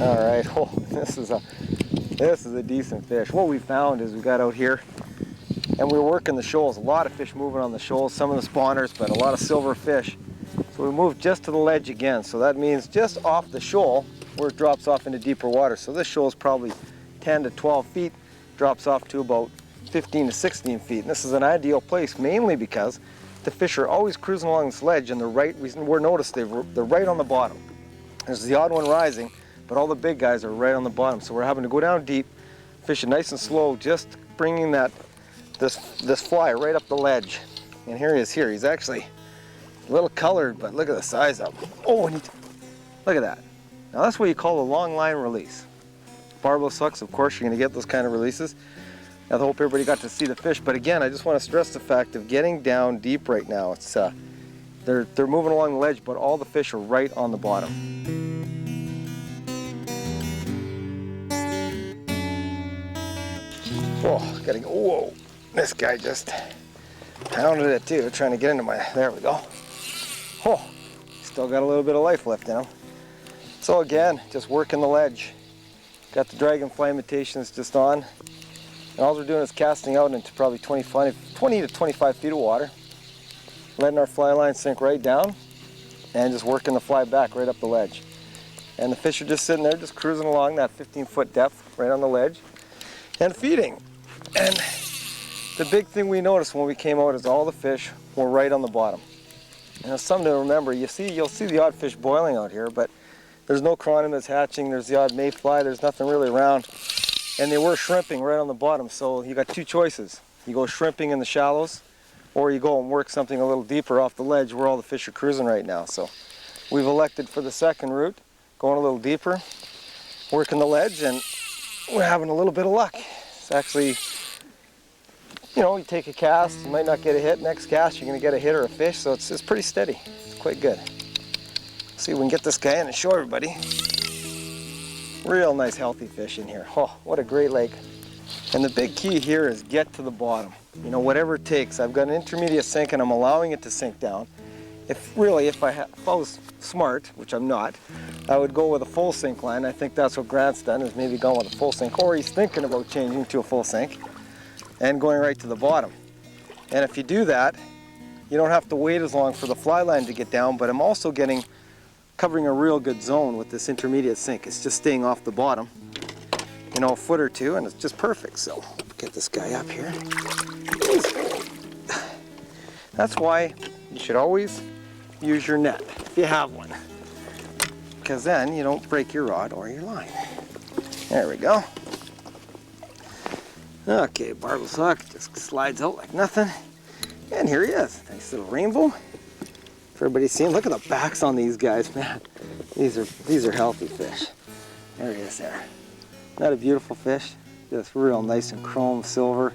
All right, oh, this is a decent fish. What we found is we got out here and we were working the shoals. A lot of fish moving on the shoals, some of the spawners, but a lot of silver fish. So we moved just to the ledge again. So that means just off the shoal where it drops off into deeper water. So this shoal is probably 10 to 12 feet, drops off to about 15 to 16 feet. And this is an ideal place mainly because the fish are always cruising along this ledge, and we're noticed they're right on the bottom. There's the odd one rising, but all the big guys are right on the bottom. So we're having to go down deep, fish it nice and slow, just bringing this fly right up the ledge. And here he is here. He's actually a little colored, but look at the size of him. Oh, and look at that. Now that's what you call a long line release. Barbless hooks, of course, you're going to get those kind of releases. I hope everybody got to see the fish, but again, I just want to stress the fact of getting down deep right now. It's they're moving along the ledge, but all the fish are right on the bottom. Oh, gotta go. Whoa, this guy just pounded it too, trying to get into my. There we go. Oh, still got a little bit of life left in him. So again, just working the ledge. Got the Dragonfly imitations just on. And all we're doing is casting out into probably 20 to 25 feet of water, letting our fly line sink right down, and just working the fly back right up the ledge. And the fish are just sitting there, just cruising along that 15-foot depth right on the ledge and feeding. And the big thing we noticed when we came out is all the fish were right on the bottom. And it's something to remember. You'll see the odd fish boiling out here, but there's no chironomids hatching, there's the odd mayfly, there's nothing really around. And they were shrimping right on the bottom, so you got two choices. You go shrimping in the shallows, or you go and work something a little deeper off the ledge where all the fish are cruising right now. So we've elected for the second route, going a little deeper, working the ledge, and we're having a little bit of luck. It's actually, you know, you take a cast, you might not get a hit. Next cast, you're going to get a hit or a fish, so it's pretty steady. It's quite good. Let's see if we can get this guy in and show everybody. Real nice healthy fish in here. Oh, what a great lake. And the big key here is get to the bottom. You know, whatever it takes. I've got an intermediate sink and I'm allowing it to sink down. If I was smart, which I'm not, I would go with a full sink line. I think that's what Grant's done, is maybe gone with a full sink, or he's thinking about changing to a full sink and going right to the bottom. And if you do that, you don't have to wait as long for the fly line to get down, but I'm also covering a real good zone with this intermediate sink. It's just staying off the bottom, you know, a foot or two, and it's just perfect. So get this guy up here. That's why you should always use your net if you have one, because then you don't break your rod or your line. There we go. Okay, barbless hook just slides out like nothing, and here he is. Nice little rainbow. Everybody's seeing. Look at the backs on these guys, man. These are healthy fish. There he is there. Isn't that a beautiful fish? Just real nice and chrome silver.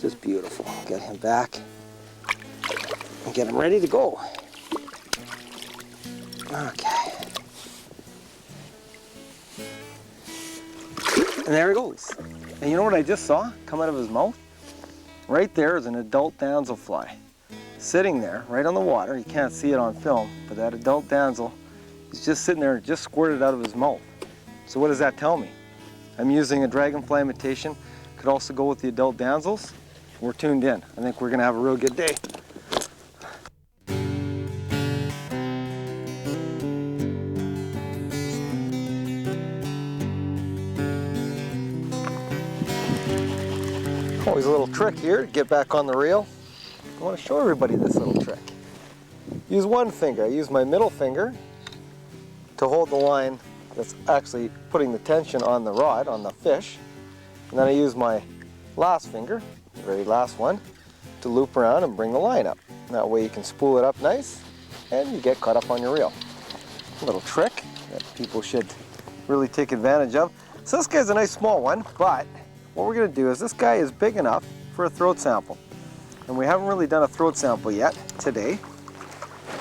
Just beautiful. Get him back and get him ready to go. Okay. And there he goes. And you know what I just saw come out of his mouth? Right there is an adult damselfly. Sitting there, right on the water. You can't see it on film, but that adult damsel is just sitting there, just squirted out of his mouth. So what does that tell me? I'm using a Dragonfly imitation. Could also go with the adult damsels. We're tuned in. I think we're gonna have a real good day. Always a little trick here to get back on the reel. I want to show everybody this little trick. Use one finger. I use my middle finger to hold the line that's actually putting the tension on the rod, on the fish. And then I use my last finger, the very last one, to loop around and bring the line up. That way you can spool it up nice and you get caught up on your reel. A little trick that people should really take advantage of. So this guy's a nice small one, but what we're going to do is this guy is big enough for a throat sample. And we haven't really done a throat sample yet today.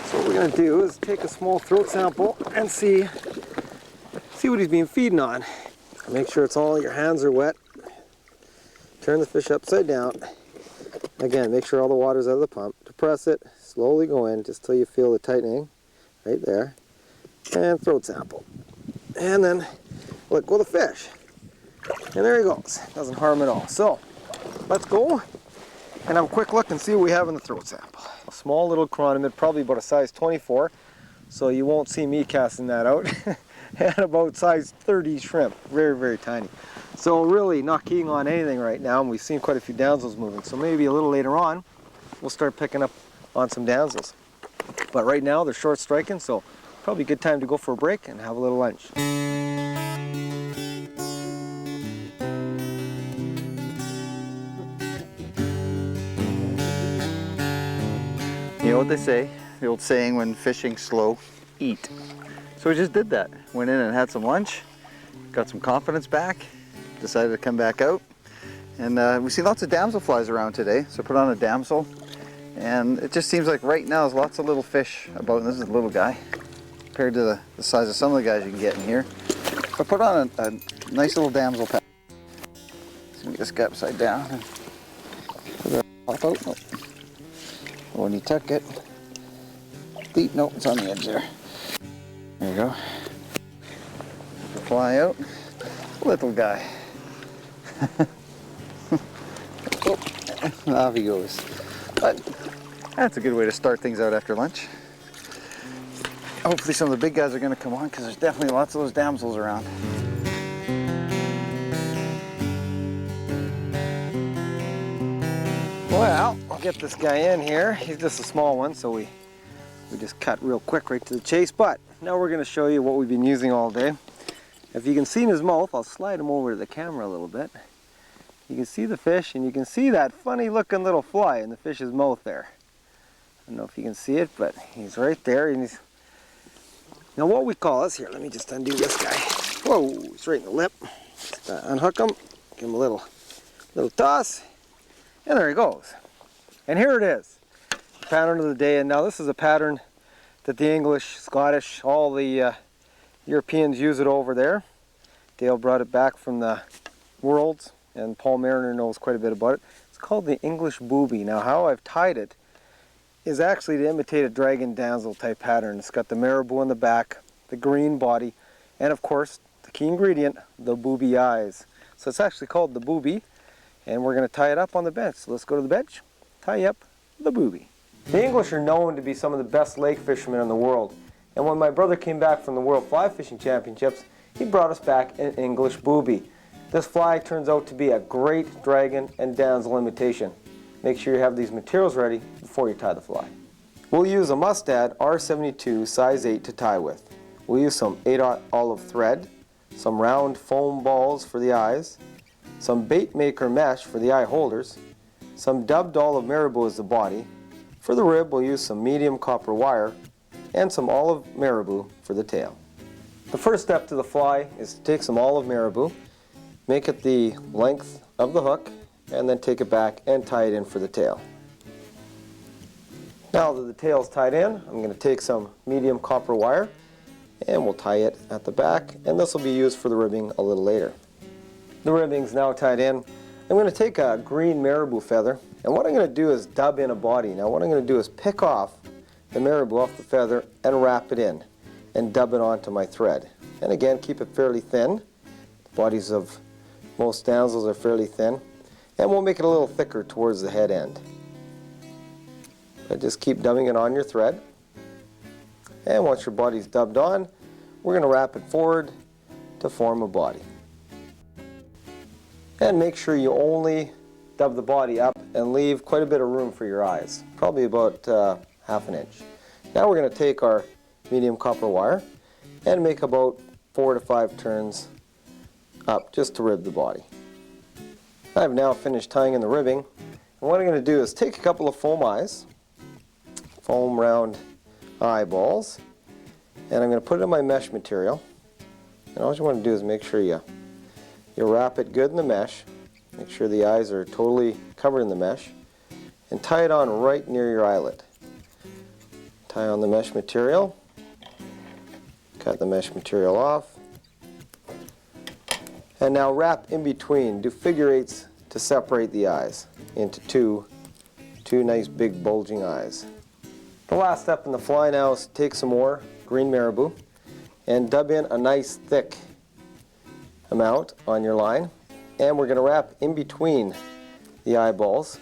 So what we're going to do is take a small throat sample and see what he's been feeding on. Make sure it's all, your hands are wet. Turn the fish upside down. Again, make sure all the water's out of the pump. Depress it, slowly go in just till you feel the tightening right there. And throat sample. And then let go of the fish. And there he goes. Doesn't harm at all. So let's go and have a quick look and see what we have in the throat sample. A small little chironomid, probably about a size 24, so you won't see me casting that out. And about size 30 shrimp, very, very tiny. So really not keying on anything right now, and we've seen quite a few damsels moving. So maybe a little later on, we'll start picking up on some damsels. But right now they're short striking, so probably a good time to go for a break and have a little lunch. You know what they say, the old saying, when fishing slow, eat. So we just did that. Went in and had some lunch, got some confidence back, decided to come back out. And we see lots of damselflies around today, so put on a damsel. And it just seems like right now there's lots of little fish about, and this is a little guy, compared to the size of some of the guys you can get in here. So put on a nice little damsel pack. So get this guy upside down and put it pop out. Nope. When you tuck it, deep, nope, it's on the edge there. There you go. Fly out, little guy. Oh, off he goes. But that's a good way to start things out after lunch. Hopefully some of the big guys are going to come on, because there's definitely lots of those damsels around. Well, I'll get this guy in here. He's just a small one, so we just cut real quick right to the chase. But now we're going to show you what we've been using all day. If you can see in his mouth, I'll slide him over to the camera a little bit. You can see the fish, and you can see that funny looking little fly in the fish's mouth there. I don't know if you can see it, but he's right there. And he's... Now what we call this here, let me just undo this guy. Whoa, he's right in the lip. Just, unhook him, give him a little toss. And there he goes. And here it is, pattern of the day. And now this is a pattern that the English, Scottish, all the Europeans use it over there. Dale brought it back from the Worlds, and Paul Mariner knows quite a bit about it. It's called the English booby. Now how I've tied it is actually to imitate a dragon damsel type pattern. It's got the marabou in the back, the green body, and of course, the key ingredient, the booby eyes. So it's actually called the booby. And we're going to tie it up on the bench. So let's go to the bench, tie up the booby. The English are known to be some of the best lake fishermen in the world. And when my brother came back from the World Fly Fishing Championships, he brought us back an English booby. This fly turns out to be a great dragon and damsel imitation. Make sure you have these materials ready before you tie the fly. We'll use a Mustad R72 size 8 to tie with. We'll use some 8/0 olive thread, some round foam balls for the eyes, some bait maker mesh for the eye holders, some dubbed olive marabou as the body. For the rib, we'll use some medium copper wire and some olive marabou for the tail. The first step to the fly is to take some olive marabou, make it the length of the hook, and then take it back and tie it in for the tail. Now that the tail is tied in, I'm going to take some medium copper wire and we'll tie it at the back, and this will be used for the ribbing a little later. The ribbing's now tied in. I'm going to take a green marabou feather, and what I'm going to do is dub in a body. Now what I'm going to do is pick off the marabou off the feather and wrap it in and dub it onto my thread. And again, keep it fairly thin. The bodies of most damsels are fairly thin, and we'll make it a little thicker towards the head end. But just keep dubbing it on your thread, and once your body's dubbed on, we're going to wrap it forward to form a body. And make sure you only dub the body up and leave quite a bit of room for your eyes, probably about ½ inch. Now we're going to take our medium copper wire and make about 4 to 5 turns up just to rib the body. I've now finished tying in the ribbing, and what I'm going to do is take a couple of foam eyes, foam round eyeballs, and I'm going to put it in my mesh material. And all you want to do is make sure you wrap it good in the mesh, make sure the eyes are totally covered in the mesh, and tie it on right near your eyelet. Tie on the mesh material, cut the mesh material off, and now wrap in between. Do figure eights to separate the eyes into two nice big bulging eyes. The last step in the fly now is to take some more green marabou and dub in a nice thick amount on your line, and we're going to wrap in between the eyeballs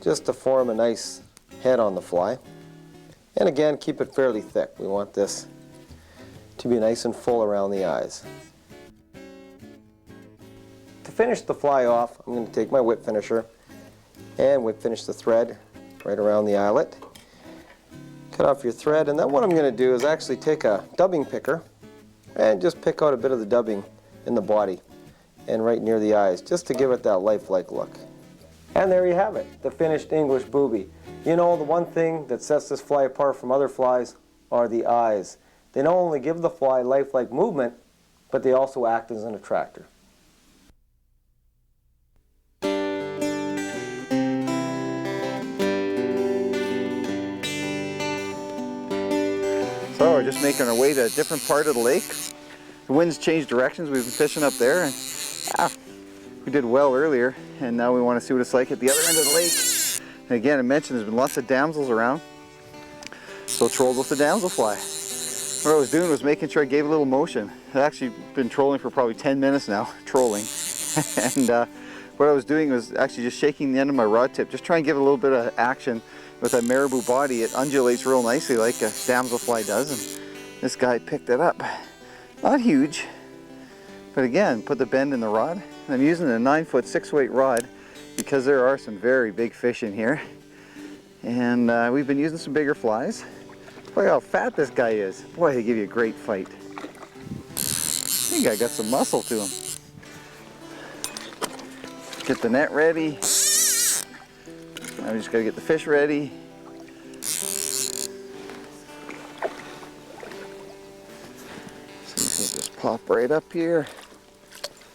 just to form a nice head on the fly. And again, keep it fairly thick. We want this to be nice and full around the eyes. To finish the fly off, I'm going to take my whip finisher and whip finish the thread right around the eyelet. Cut off your thread, and then what I'm going to do is actually take a dubbing picker and just pick out a bit of the dubbing in the body and right near the eyes, just to give it that lifelike look. And there you have it, the finished English booby. You know, the one thing that sets this fly apart from other flies are the eyes. They not only give the fly lifelike movement, but they also act as an attractor. So we're just making our way to a different part of the lake. The wind's changed directions. We've been fishing up there, and we did well earlier, and now we want to see what it's like at the other end of the lake. And again, I mentioned there's been lots of damsels around, so trolled with the damselfly. What I was doing was making sure I gave a little motion. I've actually been trolling for probably 10 minutes now, trolling. And what I was doing was actually just shaking the end of my rod tip, just trying to give it a little bit of action. With that marabou body, it undulates real nicely like a damselfly does, and this guy picked it up. Not huge, but again, put the bend in the rod. I'm using a 9-foot 6-weight rod because there are some very big fish in here, and we've been using some bigger flies. Look how fat this guy is. Boy, they give you a great fight. I think I got some muscle to him. Get the net ready. Now we just got to get the fish ready. So just pop right up here.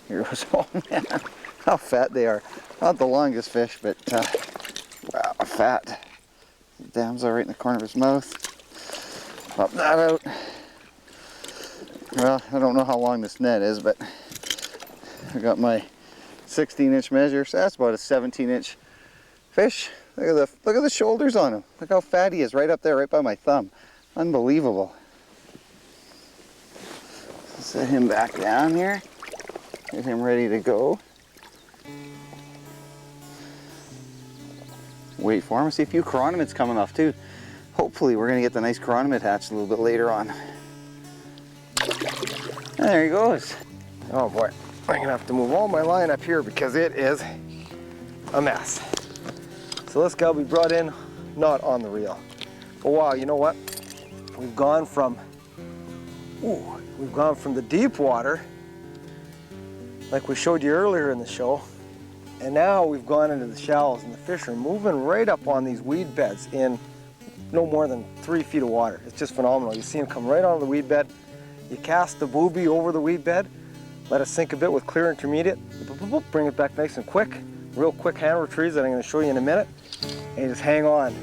Here goes. Oh man, how fat they are. Not the longest fish, but wow, fat. Damsel right in the corner of his mouth. Pop that out. Well, I don't know how long this net is, but I got my 16-inch measure, so that's about a 17-inch fish. Look at the shoulders on him. Look how fat he is, right up there, right by my thumb. Unbelievable. Set him back down here. Get him ready to go. Wait for him. I see a few chironomids coming off too. Hopefully we're gonna get the nice chironomid hatch a little bit later on. And there he goes. Oh boy, I'm gonna have to move all my line up here because it is a mess. So this guy we brought in, not on the reel. But wow, you know what? We've gone from the deep water, like we showed you earlier in the show, and now we've gone into the shallows, and the fish are moving right up on these weed beds in no more than 3 feet of water. It's just phenomenal. You see them come right onto the weed bed. You cast the booby over the weed bed, let it sink a bit with clear intermediate, bring it back nice and quick. Real quick hand retrieves that I'm going to show you in a minute, and you just hang on.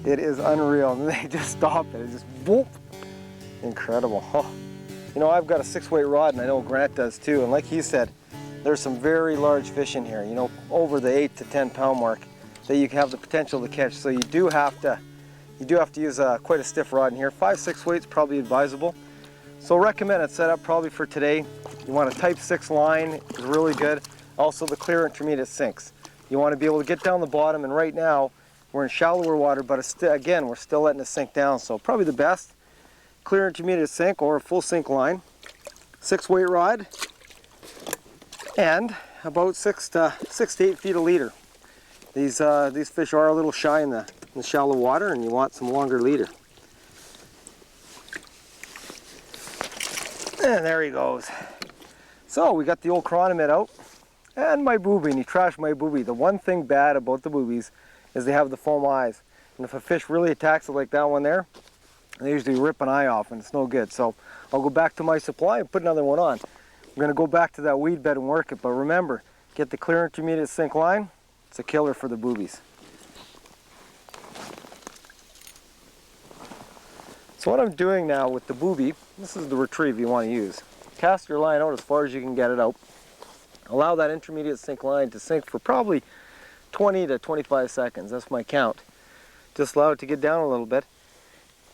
It is unreal, and they just stop it. It's just whoop. Incredible. Oh. You know, I've got a 6-weight rod, and I know Grant does too, and like he said, there's some very large fish in here, you know, over the 8 to 10 pound mark that you have the potential to catch. So you do have to use quite a stiff rod in here. 5-6 weights probably advisable. So recommend it set up probably for today. You want a type 6 line, it's really good. Also the clear intermediate sinks. You want to be able to get down the bottom, and right now we're in shallower water, but it's again, we're still letting it sink down. So probably the best, clear intermediate sink or a full sink line, 6-weight rod, and about 6 to 8 feet a leader. These fish are a little shy in the shallow water, and you want some longer leader. And there he goes. So we got the old chironomid out, and my booby, and he trashed my booby. The one thing bad about the boobies is they have the foam eyes, and if a fish really attacks it like that one there, they usually rip an eye off, and it's no good. So I'll go back to my supply and put another one on. We're gonna go back to that weed bed and work it, but remember, get the clear intermediate sink line. It's a killer for the boobies. So what I'm doing now with the booby, this is the retrieve you want to use. Cast your line out as far as you can get it out. Allow that intermediate sink line to sink for probably 20 to 25 seconds. That's my count. Just allow it to get down a little bit.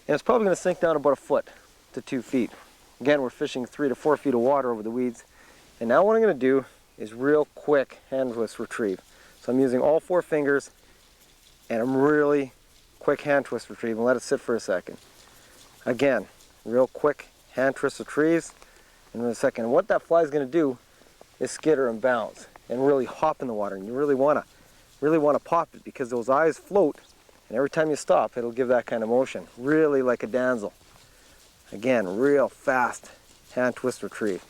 And it's probably going to sink down about 1 foot to 2 feet. Again, we're fishing 3 to 4 feet of water over the weeds. And now what I'm going to do is real quick hand twist retrieve. So I'm using all 4 fingers, and I'm really quick hand twist retrieve and let it sit for a second. Again, real quick hand twist retrieves, and in a second. And what that fly is going to do is skitter and bounce and really hop in the water. And you really want to pop it because those eyes float And every time you stop, it'll give that kind of motion, really like a damsel. Again, real fast hand twist retrieve.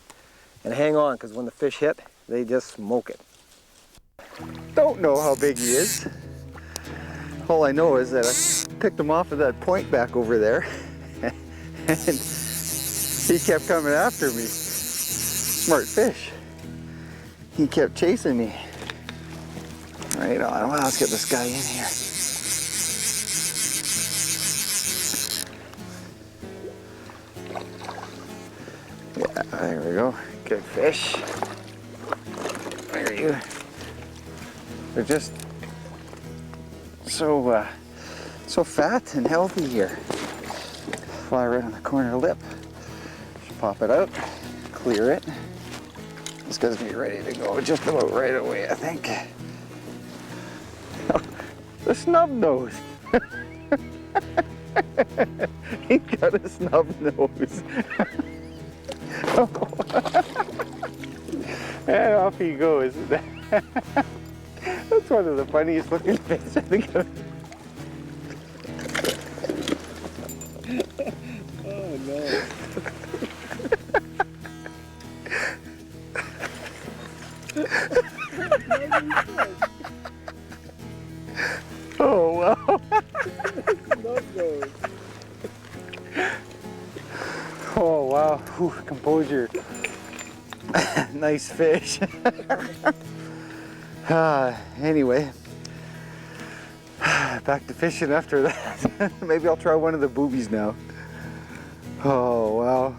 And hang on, because when the fish hit, they just smoke it. Don't know how big he is. All I know is that I picked him off of that point back over there, and he kept coming after me. Smart fish. He kept chasing me. Right on. Well, let's get this guy in here. Yeah, there we go. Good fish. There you go. They're just so fat and healthy here. Fly right on the corner lip. Just pop it out, clear it. This guy's gonna be ready to go just about right away, I think. Oh, the snub nose. He got a snub nose. And off he goes. That's one of the funniest looking fish I think I've... Oh no. Oh wow. Oh wow. Whew, composure. Nice fish. Anyway, back to fishing after that. Maybe I'll try one of the boobies now. Oh wow.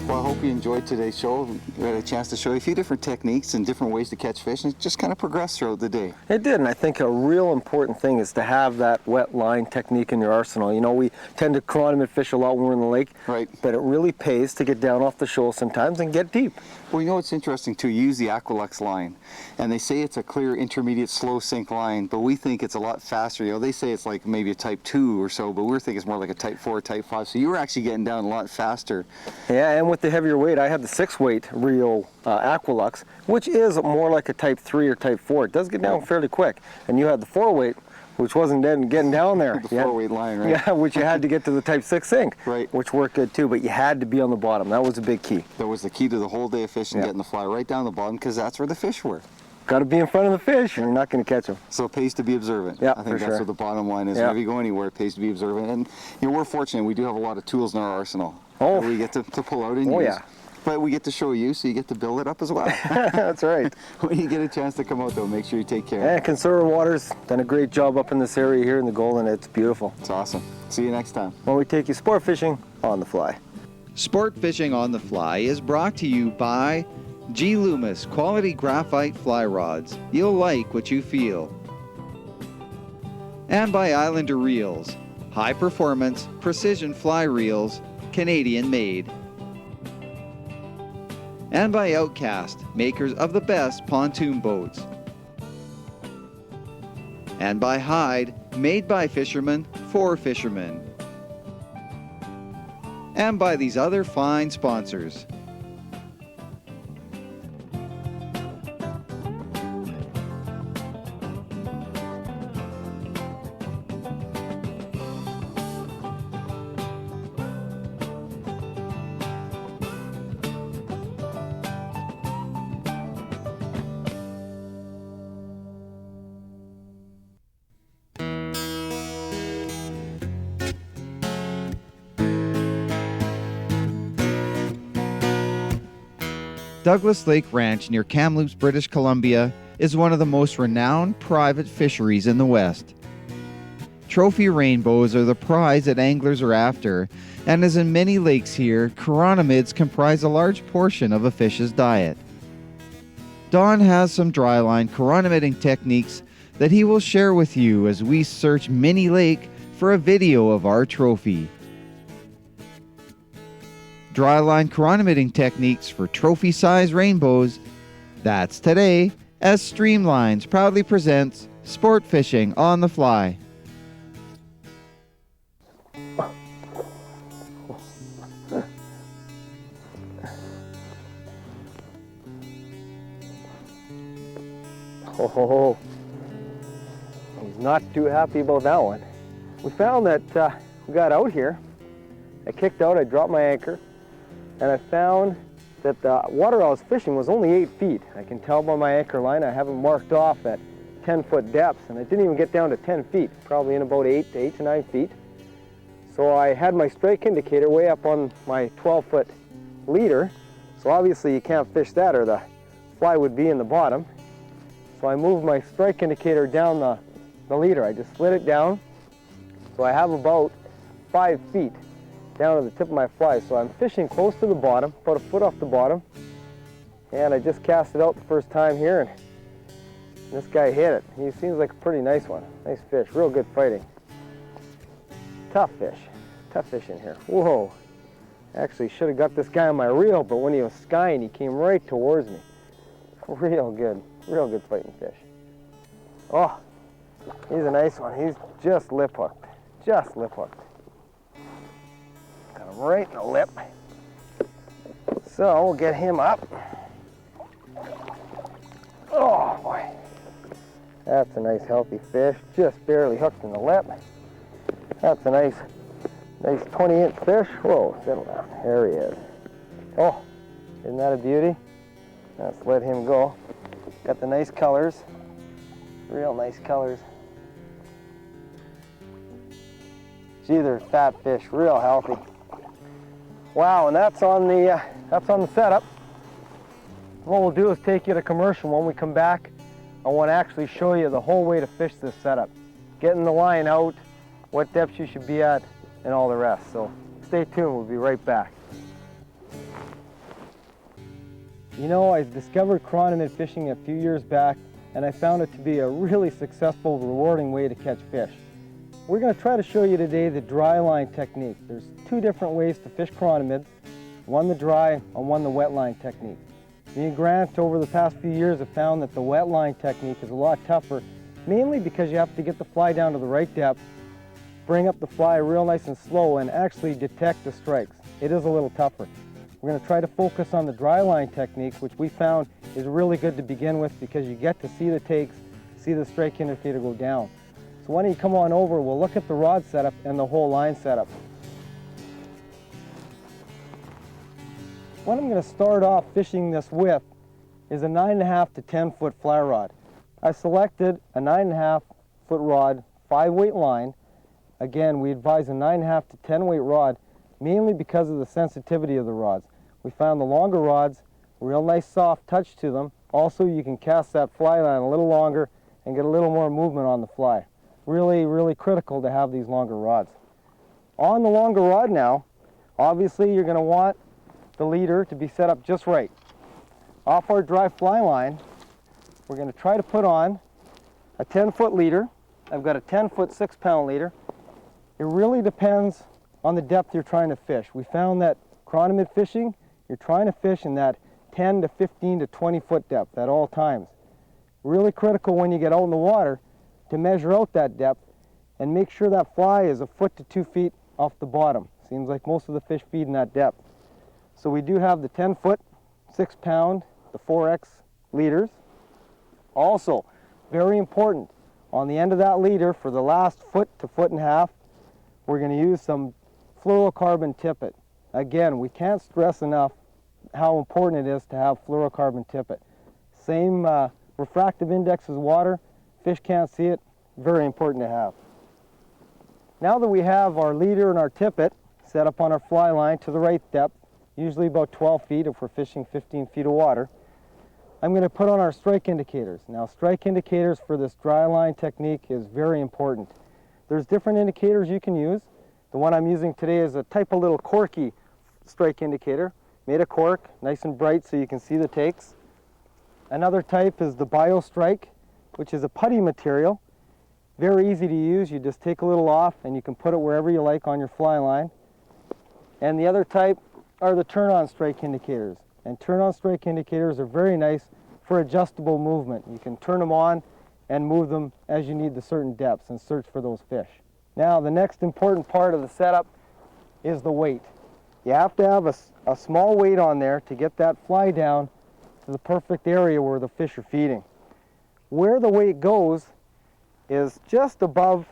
Well, I hope you enjoyed today's show. We had a chance to show you a few different techniques and different ways to catch fish, and just kind of progress throughout the day. It did, and I think a real important thing is to have that wet line technique in your arsenal. You know, we tend to chironomid fish a lot when we're in the lake, Right. but it really pays to get down off the shoal sometimes and get deep. Well, you know what's interesting too? You use the Aqualux line, and they say it's a clear, intermediate, slow sink line, but we think it's a lot faster. You know, they say it's like maybe a type 2 or so, but we're thinking it's more like a type 4, type 5. So you were actually getting down a lot faster. Yeah, and with the heavier weight, I had the 6-weight Rio Aqualux, which is more like a type 3 or type 4. It does get down fairly quick. And you had the 4-weight, which wasn't getting down there. The 4-weight line, right? Yeah, which you had to get to the type 6 sink, Right. which worked good too, but you had to be on the bottom. That was a big key. That was the key to the whole day of fishing, Yeah. getting the fly right down the bottom, because that's where the fish were. Got to be in front of the fish, or you're not going to catch them. So it pays to be observant. Yeah, I think for that's sure. what the bottom line is. Yeah. Whenever you go anywhere, it pays to be observant. And you know, we're fortunate. We do have a lot of tools in our arsenal Oh. that we get to pull out and Oh, use. yeah. But we get to show you, so you get to build it up as well. That's right. When you get a chance to come out, though, make sure you take care. And Conserve Water's done a great job up in this area here in the Golden. It's beautiful. It's awesome. See you next time. When we take you sport fishing on the fly. Sport Fishing on the Fly is brought to you by G. Loomis Quality Graphite Fly Rods. You'll like what you feel. And by Islander Reels. High performance, precision fly reels, Canadian made. And by Outcast, makers of the best pontoon boats. And by Hyde, made by fishermen for fishermen. And by these other fine sponsors. Douglas Lake Ranch near Kamloops, British Columbia is one of the most renowned private fisheries in the West. Trophy rainbows are the prize that anglers are after, and as in many lakes here, chironomids comprise a large portion of a fish's diet. Don has some dryline chironomiding techniques that he will share with you as we search Mini Lake for a video of our trophy. dry line chironomiding techniques for trophy size rainbows. That's today as Streamlines proudly presents Sport Fishing on the Fly. Oh, he's not too happy about that one. We found that we got out here, I kicked out, I dropped my anchor, and I found that the water I was fishing was only 8 feet. I can tell by my anchor line I haven't marked off at 10-foot depths, and it didn't even get down to 10 feet, probably in about 8 to 9 feet. So I had my strike indicator way up on my 12-foot leader, so obviously you can't fish that or the fly would be in the bottom. So I moved my strike indicator down the leader. I just slid it down, so I have about 5 feet down to the tip of my fly. So I'm fishing close to the bottom, about a foot off the bottom, and I just cast it out the first time here, and this guy hit it. He seems like a pretty nice one. Nice fish, real good fighting. Tough fish in here. Whoa. Actually should have got this guy on my reel, but when he was skying, he came right towards me. Real good fighting fish. Oh, he's a nice one. He's just lip hooked. Got him right in the lip. So we'll get him up. Oh boy. That's a nice healthy fish, just barely hooked in the lip. That's a nice 20-inch fish. Whoa, settle down. There he is. Oh, isn't that a beauty? Let's let him go. Got the nice colors, real nice colors. Gee, they're fat fish, real healthy. Wow, and that's on the setup. What we'll do is take you to commercial. When we come back, I want to actually show you the whole way to fish this setup. Getting the line out, what depth you should be at, and all the rest. So stay tuned, we'll be right back. You know, I discovered chironomid fishing a few years back, and I found it to be a really successful, rewarding way to catch fish. We're going to try to show you today the dry line technique. There's 2 different ways to fish chironomids, one the dry and one the wet line technique. Me and Grant over the past few years have found that the wet line technique is a lot tougher, mainly because you have to get the fly down to the right depth, bring up the fly real nice and slow, and actually detect the strikes. It is a little tougher. We're going to try to focus on the dry line technique, which we found is really good to begin with because you get to see the takes, see the strike indicator go down. So why don't you come on over, we'll look at the rod setup and the whole line setup. What I'm going to start off fishing this with is a 9.5 to 10-foot fly rod. I selected a 9.5-foot rod, 5-weight line. Again, we advise a 9.5 to 10-weight rod mainly because of the sensitivity of the rods. We found the longer rods, real nice soft touch to them. Also, you can cast that fly line a little longer and get a little more movement on the fly. Really critical to have these longer rods. On the longer rod now, obviously you're going to want the leader to be set up just right. Off our dry fly line, we're going to try to put on a 10-foot leader. I've got a 10-foot 6-pound leader. It really depends on the depth you're trying to fish. We found that chironomid fishing, you're trying to fish in that 10 to 15 to 20-foot depth at all times. Really critical when you get out in the water to measure out that depth and make sure that fly is a foot to 2 feet off the bottom. Seems like most of the fish feed in that depth. So we do have the 10-foot, 6-pound, the 4X leaders. Also, very important, on the end of that leader for the last foot to foot and a half, we're going to use some fluorocarbon tippet. Again, we can't stress enough how important it is to have fluorocarbon tippet. Same refractive index as water, fish can't see it, very important to have. Now that we have our leader and our tippet set up on our fly line to the right depth, usually about 12 feet if we're fishing 15 feet of water, I'm going to put on our strike indicators. Now, strike indicators for this dry line technique is very important. There's different indicators you can use. The one I'm using today is a type of little corky strike indicator, made of cork, nice and bright so you can see the takes. Another type is the Bio Strike, which is a putty material. Very easy to use. You just take a little off and you can put it wherever you like on your fly line. And the other type are the turn-on strike indicators. And turn-on strike indicators are very nice for adjustable movement. You can turn them on and move them as you need the certain depths and search for those fish. Now, the next important part of the setup is the weight. You have to have a small weight on there to get that fly down to the perfect area where the fish are feeding. Where the weight goes is just above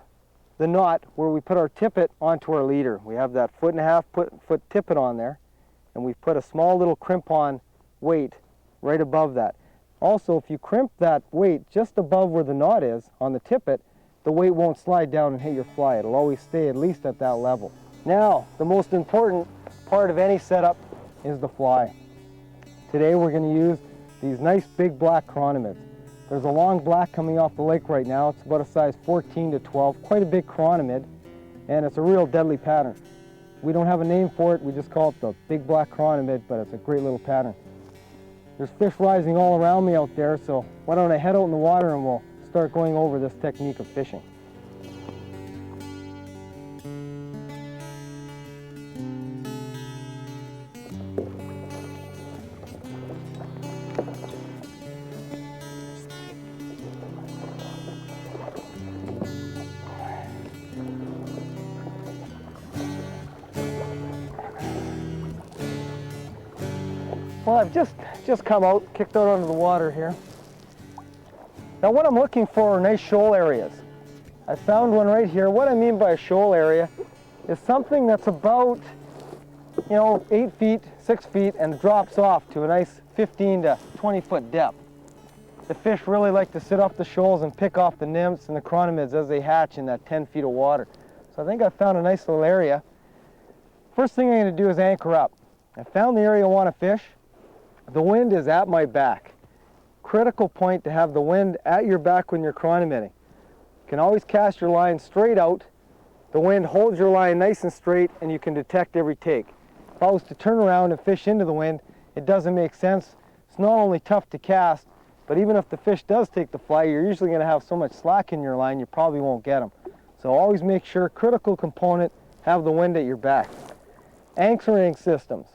the knot where we put our tippet onto our leader. We have that 1.5 foot tippet on there, and we've put a small little crimp-on weight right above that. Also, if you crimp that weight just above where the knot is on the tippet, the weight won't slide down and hit your fly. It'll always stay at least at that level. Now, the most important part of any setup is the fly. Today we're going to use these nice big black chironomids. There's a long black coming off the lake right now. It's about a size 14 to 12, quite a big chironomid, and it's a real deadly pattern. We don't have a name for it, we just call it the big black chironomid, but it's a great little pattern. There's fish rising all around me out there, so why don't I head out in the water and we'll start going over this technique of fishing. Well, I've just come out, kicked out onto the water here. Now what I'm looking for are nice shoal areas. I found one right here. What I mean by a shoal area is something that's about, 8 feet, 6 feet, and drops off to a nice 15 to 20 foot depth. The fish really like to sit off the shoals and pick off the nymphs and the chironomids as they hatch in that 10 feet of water. So I think I found a nice little area. First thing I'm going to do is anchor up. I found the area I want to fish. The wind is at my back. Critical point to have the wind at your back when you're chironomiding. You can always cast your line straight out. The wind holds your line nice and straight and you can detect every take. If I was to turn around and fish into the wind, it doesn't make sense. It's not only tough to cast, but even if the fish does take the fly, you're usually going to have so much slack in your line you probably won't get them. So always make sure, critical component, have the wind at your back. Anchoring systems.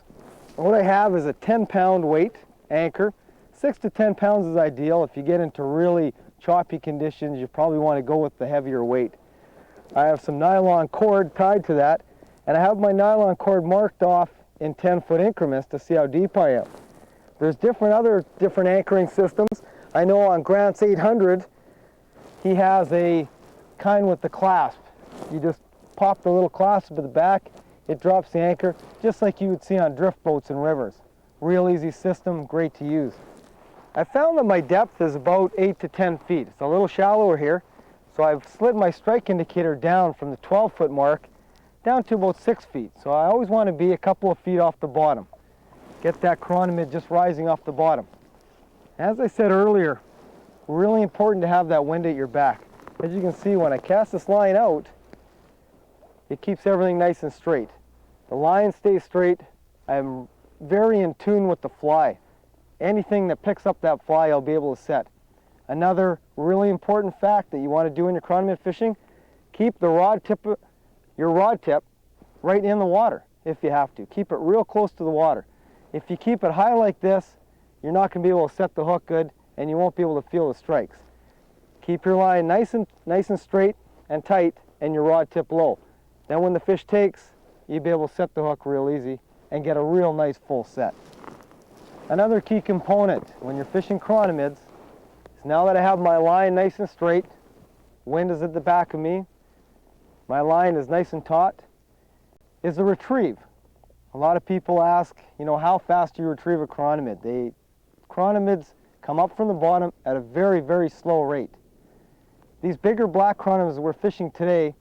What I have is a 10-pound weight anchor. 6 to 10 pounds is ideal. If you get into really choppy conditions, you probably want to go with the heavier weight. I have some nylon cord tied to that, and I have my nylon cord marked off in 10-foot increments to see how deep I am. There's other different anchoring systems. I know on Grant's 800, he has a kind with the clasp. You just pop the little clasp at the back, it drops the anchor, just like you would see on drift boats and rivers. Real easy system, great to use. I found that my depth is about 8 to 10 feet. It's a little shallower here, so I've slid my strike indicator down from the 12-foot mark down to about 6 feet. So I always want to be a couple of feet off the bottom. Get that chironomid just rising off the bottom. As I said earlier, really important to have that wind at your back. As you can see, when I cast this line out, it keeps everything nice and straight. The line stays straight. I'm very in tune with the fly. Anything that picks up that fly, I'll be able to set. Another really important fact that you want to do in your chironomid fishing, keep the your rod tip right in the water if you have to. Keep it real close to the water. If you keep it high like this, you're not going to be able to set the hook good and you won't be able to feel the strikes. Keep your line nice and straight and tight and your rod tip low. Then when the fish takes, you'll be able to set the hook real easy and get a real nice full set. Another key component when you're fishing chironomids is now that I have my line nice and straight, wind is at the back of me, my line is nice and taut, is the retrieve. A lot of people ask, how fast do you retrieve a chironomid? Chironomids come up from the bottom at a very, very slow rate. These bigger black chironomids we're fishing today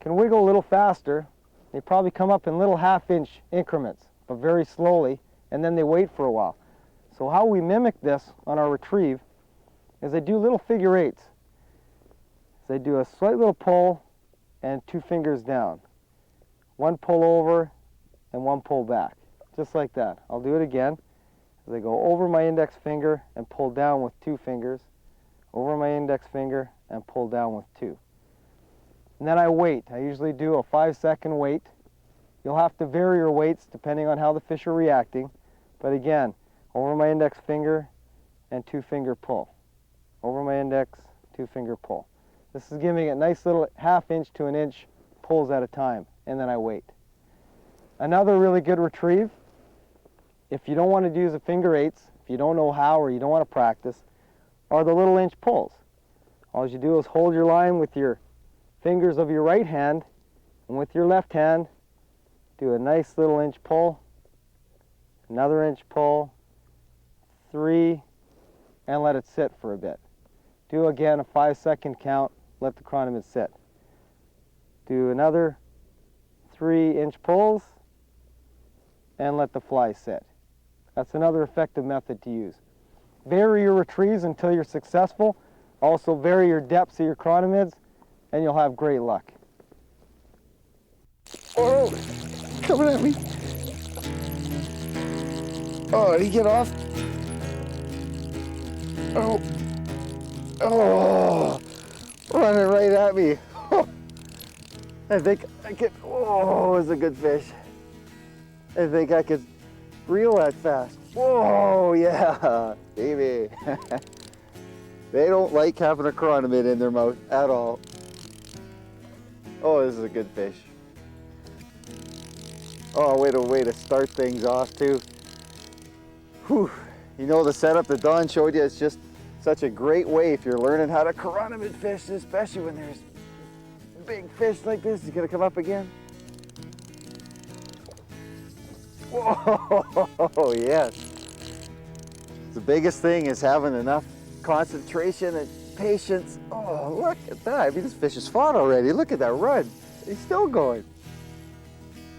can wiggle a little faster. They probably come up in little half-inch increments, but very slowly, and then they wait for a while. So how we mimic this on our retrieve is I do little figure eights. So I do a slight little pull and 2 fingers down. 1 pull over and 1 pull back, just like that. I'll do it again as I go over my index finger and pull down with 2 fingers, over my index finger and pull down with 2. And then I wait. I usually do a 5-second wait. You'll have to vary your weights depending on how the fish are reacting. But again, over my index finger and 2-finger pull. Over my index, 2-finger pull. This is giving it nice little 1/2 inch to 1 inch pulls at a time, and then I wait. Another really good retrieve, if you don't want to use the finger eights, if you don't know how or you don't want to practice, are the little inch pulls. All you do is hold your line with your fingers of your right hand, and with your left hand, do a nice little inch pull, another inch pull, 3, and let it sit for a bit. Do again a 5-second count, let the Chironomid sit. Do another 3-inch pulls, and let the fly sit. That's another effective method to use. Vary your retrieves until you're successful. Also vary your depths of your Chironomids, and you'll have great luck. Oh, coming at me. Oh, did he get off? Oh, oh, running right at me. Oh, I think I could, oh, it's a good fish. I think I could reel that fast. Whoa, yeah, baby. They don't like having a Chironomid in their mouth at all. Oh, this is a good fish. Oh, way to start things off too. Whew. You know, the setup that Don showed you, it's just such a great way if you're learning how to Chironomid fish, especially when there's big fish like this. He's gonna come up again. Whoa, yes. The biggest thing is having enough concentration and patience. Oh, look at that. I mean, this fish is fought already. Look at that run. He's still going.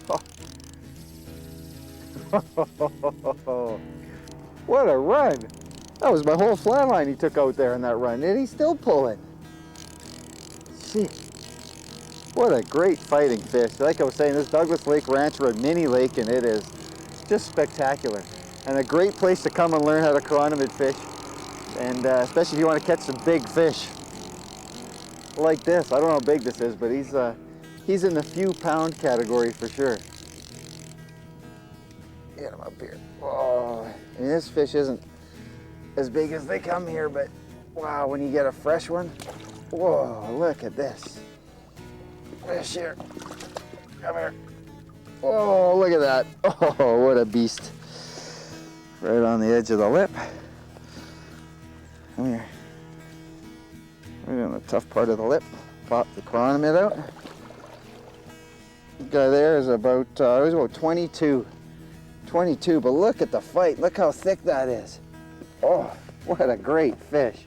Oh. What a run. That was my whole flat line he took out there in that run, and he's still pulling. Gee, what a great fighting fish. Like I was saying, this Douglas Lake Ranch, we're a mini lake, and it is just spectacular. And a great place to come and learn how to Chironomid fish. And especially if you want to catch some big fish like this. I don't know how big this is, but he's in the few pound category for sure. Get him up here. Oh, and this fish isn't as big as they come here, but wow, when you get a fresh one, whoa, look at this fish here. Come here. Oh, look at that. Oh, what a beast. Right on the edge of the lip. Come here. Right on the tough part of the lip. Pop the Chironomid out. The guy there is about, he was about 22, but look at the fight. Look how thick that is. Oh, what a great fish.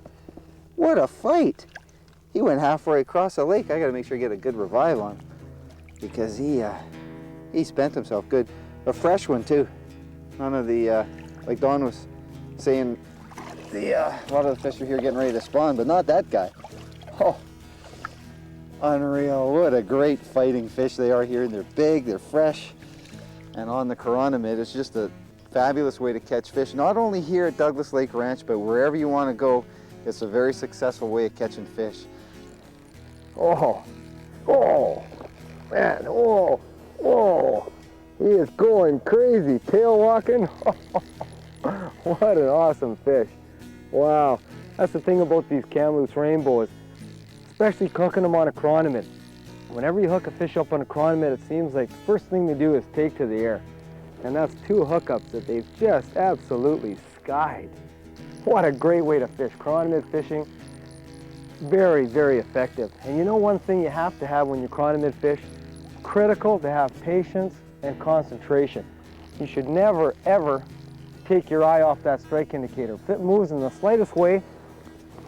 What a fight. He went halfway across the lake. I gotta make sure I get a good revive on him because he spent himself good. A fresh one too. None of the, like Don was saying, a lot of the fish are here getting ready to spawn, but not that guy. Oh, unreal. What a great fighting fish they are here, and they're big, they're fresh. And on the Chironomid, it's just a fabulous way to catch fish. Not only here at Douglas Lake Ranch, but wherever you want to go, it's a very successful way of catching fish. Oh, oh, man, oh, oh. He is going crazy, tail walking. What an awesome fish. Wow, that's the thing about these Kamloops rainbows, especially hooking them on a Chironomid. Whenever you hook a fish up on a Chironomid, it seems like the first thing they do is take to the air. And that's 2 hookups that they've just absolutely skied. What a great way to fish. Chironomid fishing, very, very effective. And you know one thing you have to have when you Chironomid fish? Critical to have patience and concentration. You should never, ever take your eye off that strike indicator. If it moves in the slightest way,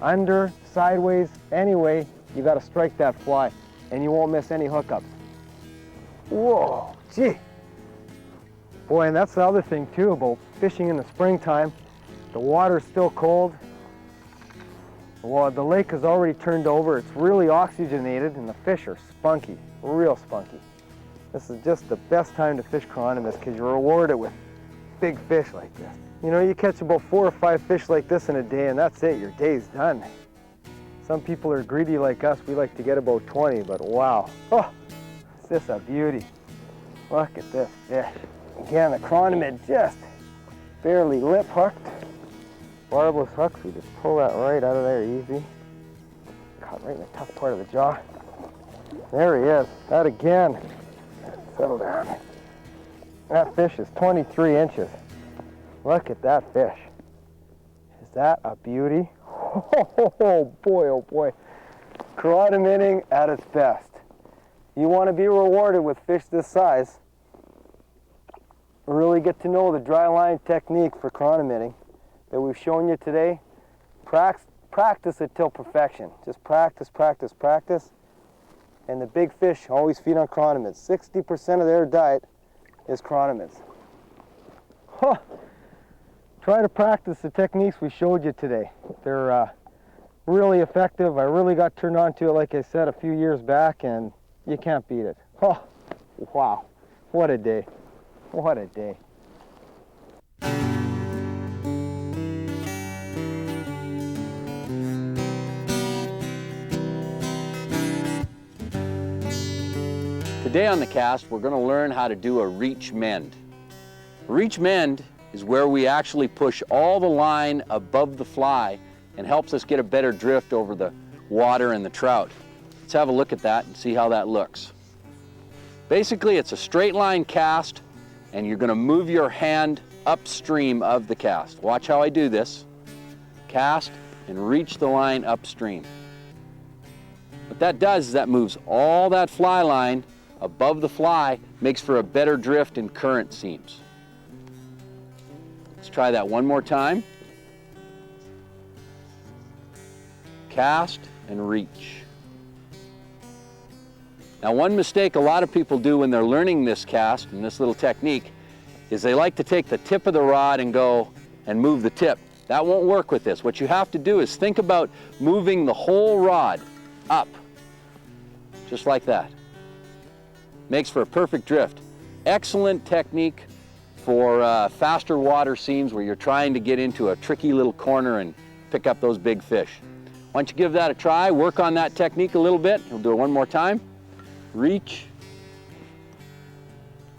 under, sideways, any way, you got to strike that fly, and you won't miss any hookups. Whoa, gee. Boy, and that's the other thing too about fishing in the springtime. The water's still cold. Well, the lake has already turned over. It's really oxygenated, and the fish are spunky, real spunky. This is just the best time to fish Chironomids because you're rewarded with big fish like this. You know, you catch about 4 or 5 fish like this in a day, and that's it, your day's done. Some people are greedy like us. We like to get about 20, but wow. Oh, is this a beauty. Look at this fish. Again, the Chironomid just barely lip hooked. Barbless hooks, we just pull that right out of there easy. Caught right in the tough part of the jaw. There he is. That again. Settle down. That fish is 23 inches. Look at that fish. Is that a beauty? Oh boy, oh boy. Chironomiding at its best. You want to be rewarded with fish this size. Really get to know the dry line technique for chironomiding that we've shown you today. Practice it till perfection. Just practice, practice, practice. And the big fish always feed on chironomids. 60% of their diet is chironomids. Huh. Try to practice the techniques we showed you today. They're really effective. I really got turned on to it, like I said, a few years back, and you can't beat it. Oh, wow. What a day. What a day. Today on the cast, we're going to learn how to do a reach mend. A reach mend is where we actually push all the line above the fly and helps us get a better drift over the water and the trout. Let's have a look at that and see how that looks. Basically, it's a straight line cast, and you're going to move your hand upstream of the cast. Watch how I do this. Cast and reach the line upstream. What that does is that moves all that fly line above the fly, makes for a better drift in current seams. Let's try that one more time. Cast and reach. Now, one mistake a lot of people do when they're learning this cast and this little technique is they like to take the tip of the rod and go and move the tip. That won't work with this. What you have to do is think about moving the whole rod up, just like that. Makes for a perfect drift. Excellent technique for faster water seams where you're trying to get into a tricky little corner and pick up those big fish. Why don't you give that a try, work on that technique a little bit. We'll do it one more time. Reach.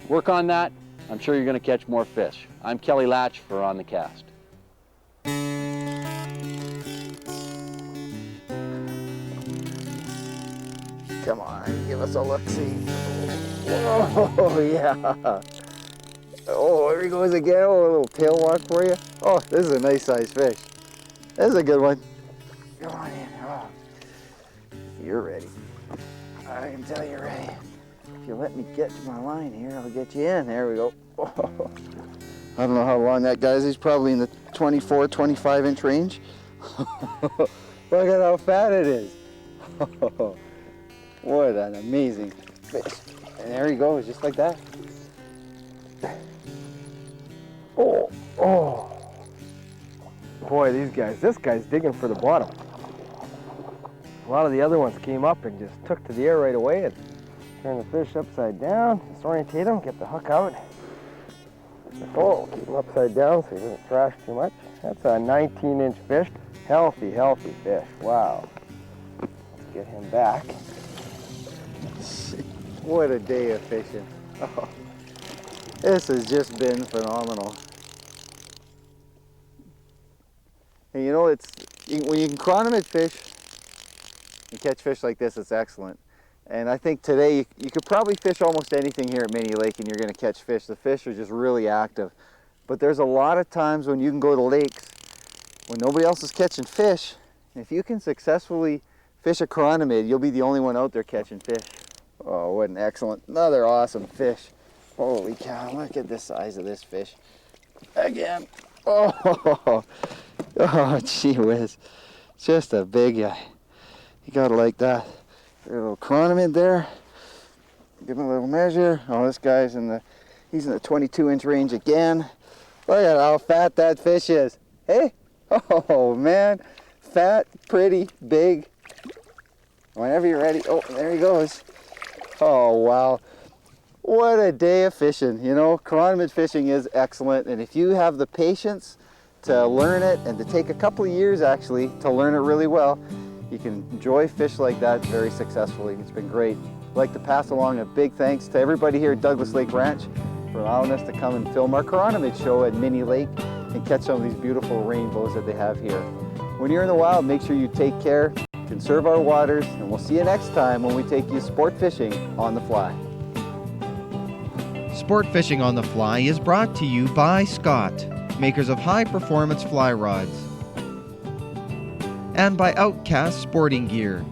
Work on that. I'm sure you're going to catch more fish. I'm Kelly Latch for On the Cast. Come on, give us a look-see. Oh, yeah. Oh, there he goes again. Oh, a little tail walk for you. Oh, this is a nice sized fish. This is a good one. Come on in. Oh. You're ready. I can tell you're ready. If you let me get to my line here, I'll get you in. There we go. Oh. I don't know how long that guy is. He's probably in the 24, 25 inch range. Look at how fat it is. What an amazing fish. And there he goes, just like that. Oh, oh. Boy, this guy's digging for the bottom. A lot of the other ones came up and just took to the air right away and turned the fish upside down, disorientate him, get the hook out. Oh, keep him upside down so he doesn't thrash too much. That's a 19-inch fish. Healthy, healthy fish. Wow. Let's get him back. What a day of fishing. Oh, this has just been phenomenal. And you know, when you can chironomid fish and catch fish like this, it's excellent. And I think today you could probably fish almost anything here at Mini Lake and you're going to catch fish. The fish are just really active. But there's a lot of times when you can go to lakes when nobody else is catching fish. And if you can successfully fish a chironomid, you'll be the only one out there catching fish. Oh, what an excellent, another awesome fish. Holy cow, look at the size of this fish. Again. Oh, oh, gee whiz. Just a big guy. You gotta like that. A little chironomid there. Give him a little measure. Oh, this guy's he's in the 22-inch range again. Look at how fat that fish is. Hey? Oh, man. Fat, pretty, big. Whenever you're ready. Oh, there he goes. Oh, wow. What a day of fishing. You know, chironomid fishing is excellent, and if you have the patience to learn it and to take a couple of years actually to learn it really well, you can enjoy fish like that very successfully. It's been great. I'd like to pass along a big thanks to everybody here at Douglas Lake Ranch for allowing us to come and film our Chironomid show at Mini Lake and catch some of these beautiful rainbows that they have here. When you're in the wild, make sure you take care, conserve our waters, and we'll see you next time when we take you sport fishing on the fly. Sport Fishing on the Fly is brought to you by Scott, makers of high-performance fly rods, and by Outcast Sporting Gear,